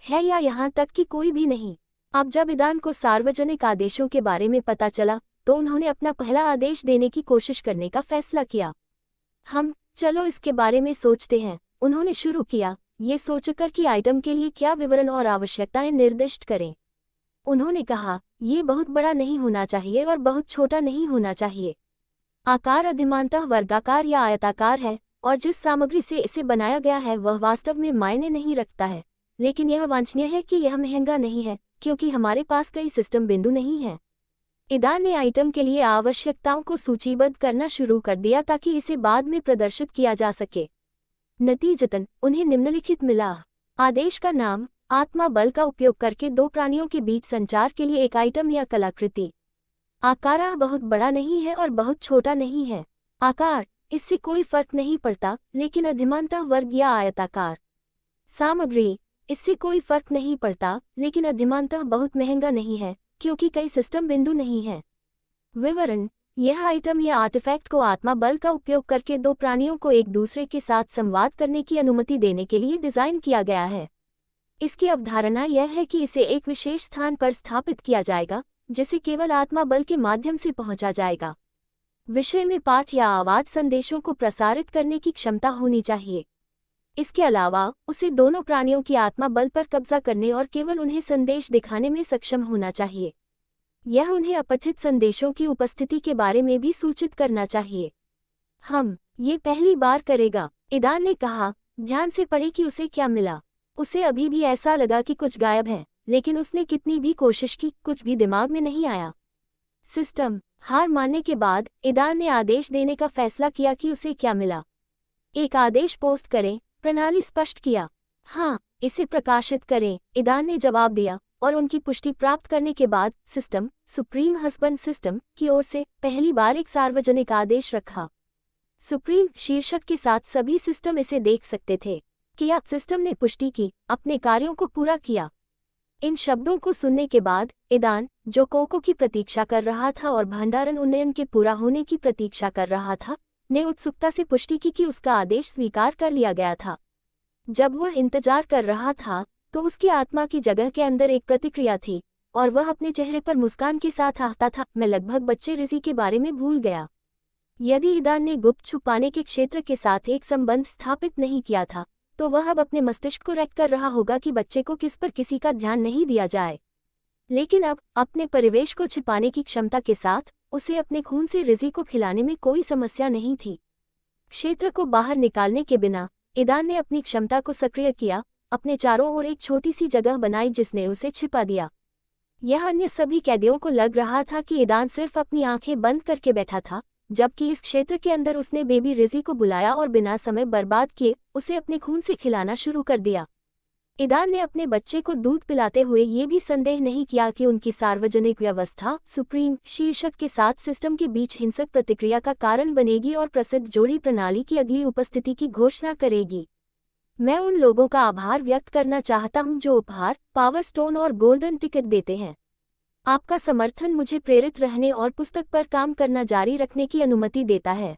है या यहाँ तक कि कोई भी नहीं। अब जब ईदान को सार्वजनिक आदेशों के बारे में पता चला, तो उन्होंने अपना पहला आदेश देने की कोशिश करने का फैसला किया। चलो इसके बारे में सोचते हैं, उन्होंने शुरू किया, ये सोचकर कि आइटम के लिए क्या विवरण और आवश्यकताएं निर्दिष्ट करें। उन्होंने कहा, ये बहुत बड़ा नहीं होना चाहिए और बहुत छोटा नहीं होना चाहिए। आकार अधिमानतः वर्गाकार या आयताकार है, और जिस सामग्री से इसे बनाया गया है वह वास्तव में मायने नहीं रखता है, लेकिन यह वांछनीय है कि यह महंगा नहीं है, क्योंकि हमारे पास कई सिस्टम बिंदु नहीं हैं। ईदान ने आइटम के लिए आवश्यकताओं को सूचीबद्ध करना शुरू कर दिया ताकि इसे बाद में प्रदर्शित किया जा सके। नतीजतन उन्हें निम्नलिखित मिला। आदेश का नाम, आत्मा बल का उपयोग करके दो प्राणियों के बीच संचार के लिए एक आइटम या कलाकृति। आकार बहुत बड़ा नहीं है और बहुत छोटा नहीं है। आकार, इससे कोई फर्क नहीं पड़ता, लेकिन अधिमानतः वर्ग या आयताकार। सामग्री, इससे कोई फर्क नहीं पड़ता, लेकिन अधिमानतः बहुत महंगा नहीं है, क्योंकि कई सिस्टम बिंदु नहीं हैं। विवरण, यह आइटम या आर्टिफैक्ट को आत्मा बल का उपयोग करके दो प्राणियों को एक दूसरे के साथ संवाद करने की अनुमति देने के लिए डिजाइन किया गया है। इसकी अवधारणा यह है कि इसे एक विशेष स्थान पर स्थापित किया जाएगा, जिसे केवल आत्मा बल के माध्यम से पहुंचा जाएगा। विषय में पाठ या आवाज संदेशों को प्रसारित करने की क्षमता होनी चाहिए। इसके अलावा उसे दोनों प्राणियों की आत्मा बल पर कब्जा करने और केवल उन्हें संदेश दिखाने में सक्षम होना चाहिए। यह उन्हें अपठित संदेशों की उपस्थिति के बारे में भी सूचित करना चाहिए। ये पहली बार करेगा, ईदान ने कहा। ध्यान से पढ़े कि उसे क्या मिला। उसे अभी भी ऐसा लगा कि कुछ गायब है, लेकिन उसने कितनी भी कोशिश की, कुछ भी दिमाग में नहीं आया। सिस्टम हार मानने के बाद ईदान ने आदेश देने का फैसला किया कि उसे क्या मिला। एक आदेश पोस्ट करें, प्रणाली स्पष्ट किया। इसे प्रकाशित करें, ईदान ने जवाब दिया, और उनकी पुष्टि प्राप्त करने के बाद सिस्टम, सुप्रीम हस्बैंड सिस्टम की ओर से पहली बार एक सार्वजनिक आदेश रखा। सुप्रीम शीर्षक के साथ सभी सिस्टम इसे देख सकते थे। सिस्टम ने पुष्टि की, अपने कार्यों को पूरा किया। इन शब्दों को सुनने के बाद ईदान, जो कोको की प्रतीक्षा कर रहा था और भंडारण उन्नयन के पूरा होने की प्रतीक्षा कर रहा था, ने उत्सुकता से पुष्टि की कि उसका आदेश स्वीकार कर लिया गया था। जब वह इंतजार कर रहा था, तो उसकी आत्मा की जगह के अंदर एक प्रतिक्रिया थी, और वह अपने चेहरे पर मुस्कान के साथ आता था, मैं लगभग बच्चे रिजी के बारे में भूल गया। यदि ईदान ने गुप्त छुपाने के क्षेत्र के साथ एक संबंध स्थापित नहीं किया था, तो वह अब अपने मस्तिष्क को रैक कर रहा होगा कि बच्चे को किस पर किसी का ध्यान नहीं दिया जाए। लेकिन अब अपने परिवेश को छिपाने की क्षमता के साथ उसे अपने खून से रिजी को खिलाने में कोई समस्या नहीं थी। क्षेत्र को बाहर निकालने के बिना ईदान ने अपनी क्षमता को सक्रिय किया, अपने चारों ओर एक छोटी सी जगह बनाई जिसने उसे छिपा दिया। यह अन्य सभी कैदियों को लग रहा था कि ईदान सिर्फ अपनी आंखें बंद करके बैठा था, जबकि इस क्षेत्र के अंदर उसने बेबी रिजी को बुलाया और बिना समय बर्बाद किए उसे अपने खून से खिलाना शुरू कर दिया। ईदान ने अपने बच्चे को दूध पिलाते हुए ये भी संदेह नहीं किया कि उनकी सार्वजनिक व्यवस्था सुप्रीम शीर्षक के साथ सिस्टम के बीच हिंसक प्रतिक्रिया का कारण बनेगी और प्रसिद्ध जोड़ी प्रणाली की अगली उपस्थिति की घोषणा करेगी। मैं उन लोगों का आभार व्यक्त करना चाहता हूं जो उपहार, पावर स्टोन और गोल्डन टिकट देते हैं। आपका समर्थन मुझे प्रेरित रहने और पुस्तक पर काम करना जारी रखने की अनुमति देता है।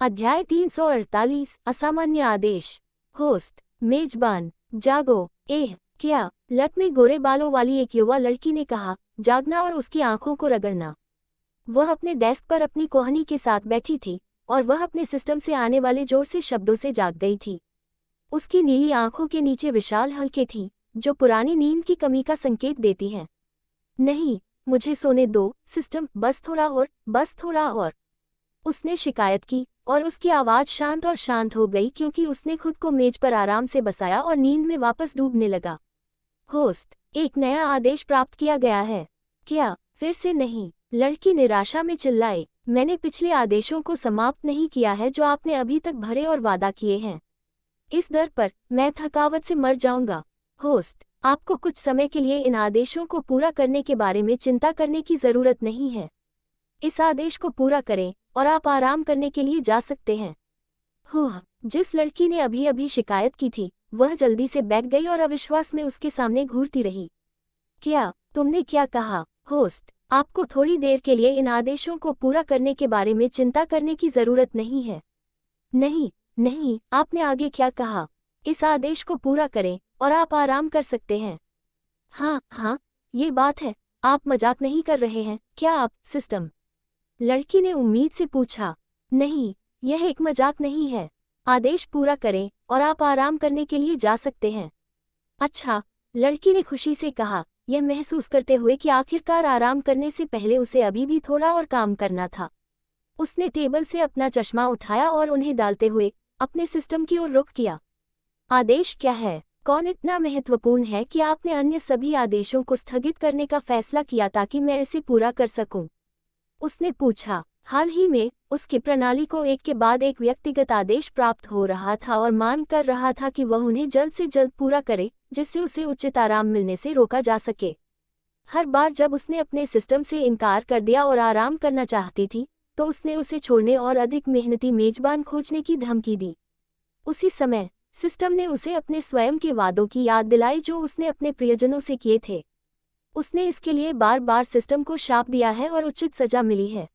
अध्याय 348 असामान्य आदेश। होस्ट मेजबान जागो। क्या? लट में गोरे बालों वाली एक युवा लड़की ने कहा, जागना और उसकी आंखों को रगड़ना। वह अपने डेस्क पर अपनी कोहनी के साथ बैठी थी और वह अपने सिस्टम से आने वाले जोर से शब्दों से जाग गई थी। उसकी नीली आंखों के नीचे विशाल हलके थीं, जो पुरानी नींद की कमी का संकेत देती हैं। नहीं, मुझे सोने दो सिस्टम, बस थोड़ा और, बस थोड़ा और। उसने शिकायत की और उसकी आवाज़ शांत और शांत हो गई क्योंकि उसने खुद को मेज पर आराम से बसाया और नींद में वापस डूबने लगा। होस्ट, एक नया आदेश प्राप्त किया गया है। क्या? फिर से नहीं, लड़की निराशा में चिल्लाई। मैंने पिछले आदेशों को समाप्त नहीं किया है जो आपने अभी तक भरे और वादा किए हैं। इस दर पर मैं थकावट से मर जाऊंगा। होस्ट, आपको कुछ समय के लिए इन आदेशों को पूरा करने के बारे में चिंता करने की ज़रूरत नहीं है। इस आदेश को पूरा करें और आप आराम करने के लिए जा सकते हैं। जिस लड़की ने अभी अभी शिकायत की थी वह जल्दी से बैठ गई और अविश्वास में उसके सामने घूरती रही। क्या? तुमने क्या कहा? होस्ट, आपको थोड़ी देर के लिए इन आदेशों को पूरा करने के बारे में चिंता करने की ज़रूरत नहीं है। नहीं, नहीं, आपने आगे क्या कहा? इस आदेश को पूरा करें और आप आराम कर सकते हैं। हाँ, ये बात है। आप मजाक नहीं कर रहे हैं क्या आप, सिस्टम? लड़की ने उम्मीद से पूछा। नहीं, यह एक मजाक नहीं है। आदेश पूरा करें और आप आराम करने के लिए जा सकते हैं। अच्छा, लड़की ने खुशी से कहा, यह महसूस करते हुए कि आखिरकार आराम करने से पहले उसे अभी भी थोड़ा और काम करना था। उसने टेबल से अपना चश्मा उठाया और उन्हें डालते हुए अपने सिस्टम की ओर रुख किया। आदेश क्या है? कौन इतना महत्वपूर्ण है कि आपने अन्य सभी आदेशों को स्थगित करने का फैसला किया ताकि मैं इसे पूरा कर सकूं? उसने पूछा। हाल ही में उसकी प्रणाली को एक के बाद एक व्यक्तिगत आदेश प्राप्त हो रहा था और मांग कर रहा था कि वह उन्हें जल्द से जल्द पूरा करे जिससे उसे उचित आराम मिलने से रोका जा सके। हर बार जब उसने अपने सिस्टम से इनकार कर दिया और आराम करना चाहती थी तो उसने उसे छोड़ने और अधिक मेहनती मेजबान खोजने की धमकी दी। उसी समय सिस्टम ने उसे अपने स्वयं के वादों की याद दिलाई जो उसने अपने प्रियजनों से किए थे। उसने इसके लिए बार बार सिस्टम को शाप दिया है और उचित सजा मिली है।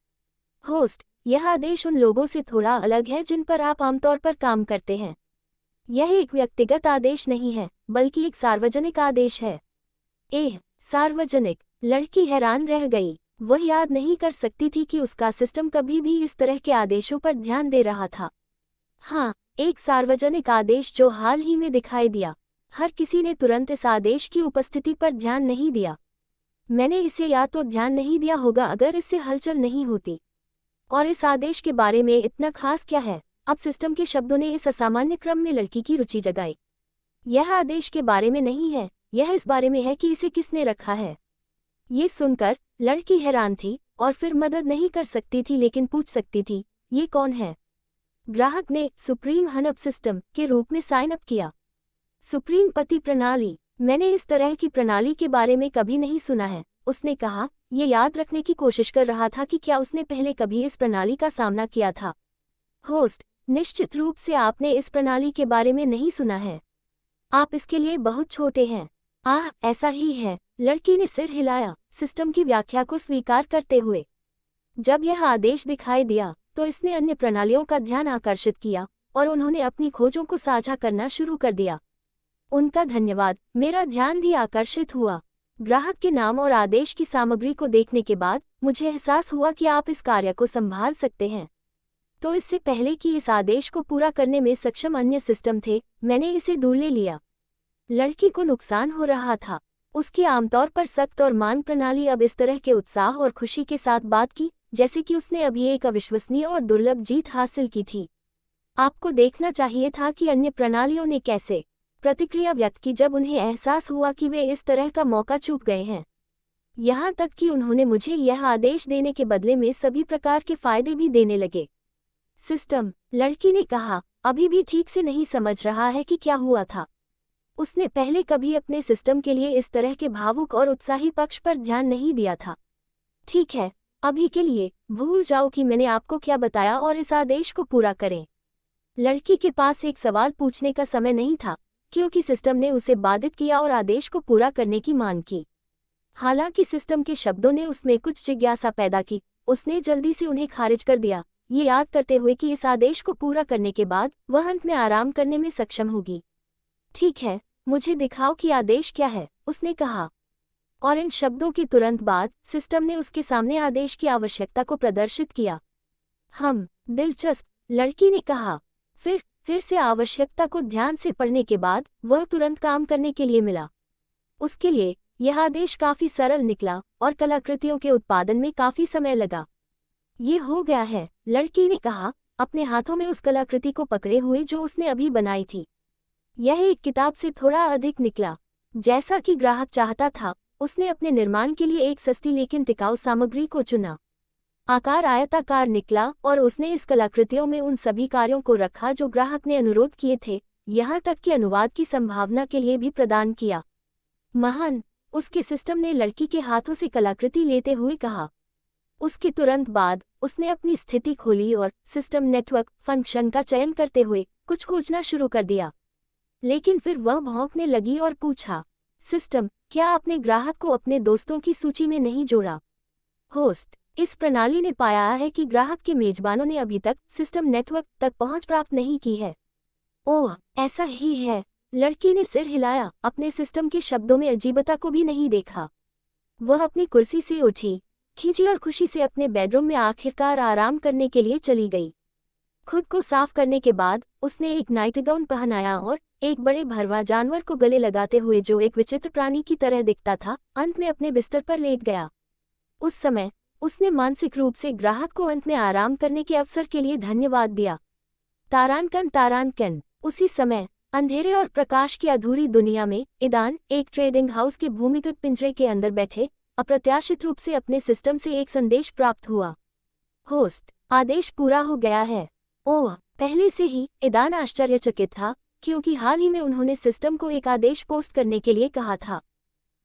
होस्ट, यह आदेश उन लोगों से थोड़ा अलग है जिन पर आप आमतौर पर काम करते हैं। यह एक व्यक्तिगत आदेश नहीं है बल्कि एक सार्वजनिक आदेश है। सार्वजनिक? लड़की हैरान रह गई। वह याद नहीं कर सकती थी कि उसका सिस्टम कभी भी इस तरह के आदेशों पर ध्यान दे रहा था। हाँ, एक सार्वजनिक आदेश जो हाल ही में दिखाई दिया। हर किसी ने तुरंत इस आदेश की उपस्थिति पर ध्यान नहीं दिया। मैंने इसे या तो ध्यान नहीं दिया होगा अगर इससे हलचल नहीं होती। और इस आदेश के बारे में इतना खास क्या है? अब सिस्टम के शब्दों ने इस असामान्य क्रम में लड़की की रुचि जगाई। यह आदेश के बारे में नहीं है, यह इस बारे में है कि इसे किसने रखा है। ये सुनकर लड़की हैरान थी और फिर मदद नहीं कर सकती थी लेकिन पूछ सकती थी, ये कौन है? ग्राहक ने सुप्रीम हनप सिस्टम के रूप में साइन अप किया। सुप्रीम पति प्रणाली? मैंने इस तरह की प्रणाली के बारे में कभी नहीं सुना है, उसने कहा, ये याद रखने की कोशिश कर रहा था कि क्या उसने पहले कभी इस प्रणाली का सामना किया था। होस्ट, निश्चित रूप से आपने इस प्रणाली के बारे में नहीं सुना है। आप इसके लिए बहुत छोटे हैं। ऐसा ही है, लड़की ने सिर हिलाया, सिस्टम की व्याख्या को स्वीकार करते हुए। जब यह आदेश दिखाई दिया तो इसने अन्य प्रणालियों का ध्यान आकर्षित किया और उन्होंने अपनी खोजों को साझा करना शुरू कर दिया। उनका धन्यवाद, मेरा ध्यान भी आकर्षित हुआ। ग्राहक के नाम और आदेश की सामग्री को देखने के बाद मुझे एहसास हुआ कि आप इस कार्य को संभाल सकते हैं। तो इससे पहले कि इस आदेश को पूरा करने में सक्षम अन्य सिस्टम थे, मैंने इसे दूर ले लिया। लड़की को नुकसान हो रहा था। उसकी आमतौर पर सख्त और मान प्रणाली अब इस तरह के उत्साह और खुशी के साथ बात की जैसे कि उसने अभी एक अविश्वसनीय और दुर्लभ जीत हासिल की थी। आपको देखना चाहिए था कि अन्य प्रणालियों ने कैसे प्रतिक्रिया व्यक्त की जब उन्हें एहसास हुआ कि वे इस तरह का मौका चूक गए हैं। यहाँ तक कि उन्होंने मुझे यह आदेश देने के बदले में सभी प्रकार के फायदे भी देने लगे। सिस्टम, लड़की ने कहा, अभी भी ठीक से नहीं समझ रहा है कि क्या हुआ था। उसने पहले कभी अपने सिस्टम के लिए इस तरह के भावुक और उत्साही पक्ष पर ध्यान नहीं दिया था। ठीक है, अभी के लिए भूल जाओ कि मैंने आपको क्या बताया और इस आदेश को पूरा करें। लड़की के पास एक सवाल पूछने का समय नहीं था, क्योंकि सिस्टम ने उसे बाधित किया और आदेश को पूरा करने की मांग की। हालांकि सिस्टम के शब्दों ने उसमें कुछ जिज्ञासा पैदा की, उसने जल्दी से उन्हें खारिज कर दिया, ये याद करते हुए कि इस आदेश को पूरा करने के बाद वह अंत में आराम करने में सक्षम होगी। ठीक है, मुझे दिखाओ कि आदेश क्या है, उसने कहा। और इन शब्दों के तुरंत बाद सिस्टम ने उसके सामने आदेश की आवश्यकता को प्रदर्शित किया। दिलचस्प, लड़की ने कहा। फिर से आवश्यकता को ध्यान से पढ़ने के बाद वह तुरंत काम करने के लिए मिला। उसके लिए यह आदेश काफी सरल निकला और कलाकृतियों के उत्पादन में काफी समय लगा। ये हो गया है, लड़की ने कहा, अपने हाथों में उस कलाकृति को पकड़े हुए जो उसने अभी बनाई थी। यह एक किताब से थोड़ा अधिक निकला, जैसा कि ग्राहक चाहता था। उसने अपने निर्माण के लिए एक सस्ती लेकिन टिकाऊ सामग्री को चुना। आकार आयताकार निकला और उसने इस कलाकृतियों में उन सभी कार्यों को रखा जो ग्राहक ने अनुरोध किए थे, यहाँ तक कि अनुवाद की संभावना के लिए भी प्रदान किया। महान, उसके सिस्टम ने लड़की के हाथों से कलाकृति लेते हुए कहा। उसके तुरंत बाद उसने अपनी स्थिति खोली और सिस्टम नेटवर्क फंक्शन का चयन करते हुए कुछ खोजना शुरू कर दिया। लेकिन फिर वह भौंकने लगी और पूछा, सिस्टम, क्या आपने ग्राहक को अपने दोस्तों की सूची में नहीं जोड़ा? होस्ट, इस प्रणाली ने पाया है कि ग्राहक के मेजबानों ने अभी तक सिस्टम नेटवर्क तक पहुंच प्राप्त नहीं की है। ओह, ऐसा ही है, लड़की ने सिर हिलाया, अपने सिस्टम के शब्दों में अजीबता को भी नहीं देखा। वह अपनी कुर्सी से उठी, खींची और खुशी से अपने बेडरूम में आखिरकार आराम करने के लिए चली गई। खुद को साफ करने के बाद उसने एक नाइटगाउन पहनाया और एक बड़े भरवा जानवर को गले लगाते हुए जो एक विचित्र प्राणी की तरह दिखता था, अंत में अपने बिस्तर पर लेट गया। उस समय उसने मानसिक रूप से ग्राहक को अंत में आराम करने के अवसर के लिए धन्यवाद दिया। तारांकन। उसी समय अंधेरे और प्रकाश की अधूरी दुनिया में ईदान एक ट्रेडिंग हाउस के भूमिगत पिंजरे के अंदर बैठे अप्रत्याशित रूप से अपने सिस्टम से एक संदेश प्राप्त हुआ। होस्ट, आदेश पूरा हो गया है। ओह, पहले से ही ईदान आश्चर्यचकित था, क्योंकि हाल ही में उन्होंने सिस्टम को एक आदेश पोस्ट करने के लिए कहा था।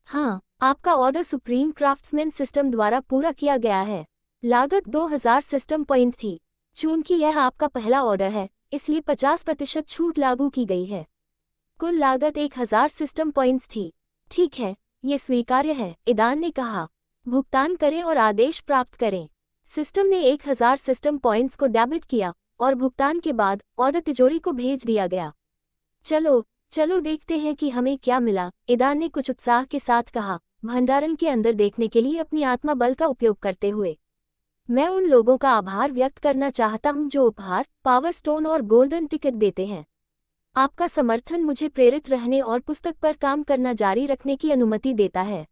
हाँ, आपका ऑर्डर सुप्रीम क्राफ्ट्समैन सिस्टम द्वारा पूरा किया गया है। लागत 2000 सिस्टम पॉइंट थी। चूंकि यह आपका पहला ऑर्डर है, इसलिए 50% छूट लागू की गई है। कुल लागत 1000 सिस्टम पॉइंट्स थी। ठीक है, ये स्वीकार्य है, ईदान ने कहा। भुगतान करें और आदेश प्राप्त करें। सिस्टम ने 1000 सिस्टम पॉइंट्स को डेबिट किया और भुगतान के बाद ऑर्डर तिजोरी को भेज दिया गया। चलो देखते हैं कि हमें क्या मिला, ईदान ने कुछ उत्साह के साथ कहा, भंडारण के अंदर देखने के लिए अपनी आत्मा बल का उपयोग करते हुए। मैं उन लोगों का आभार व्यक्त करना चाहता हूं जो उपहार, पावर स्टोन और गोल्डन टिकट देते हैं। आपका समर्थन मुझे प्रेरित रहने और पुस्तक पर काम करना जारी रखने की अनुमति देता है।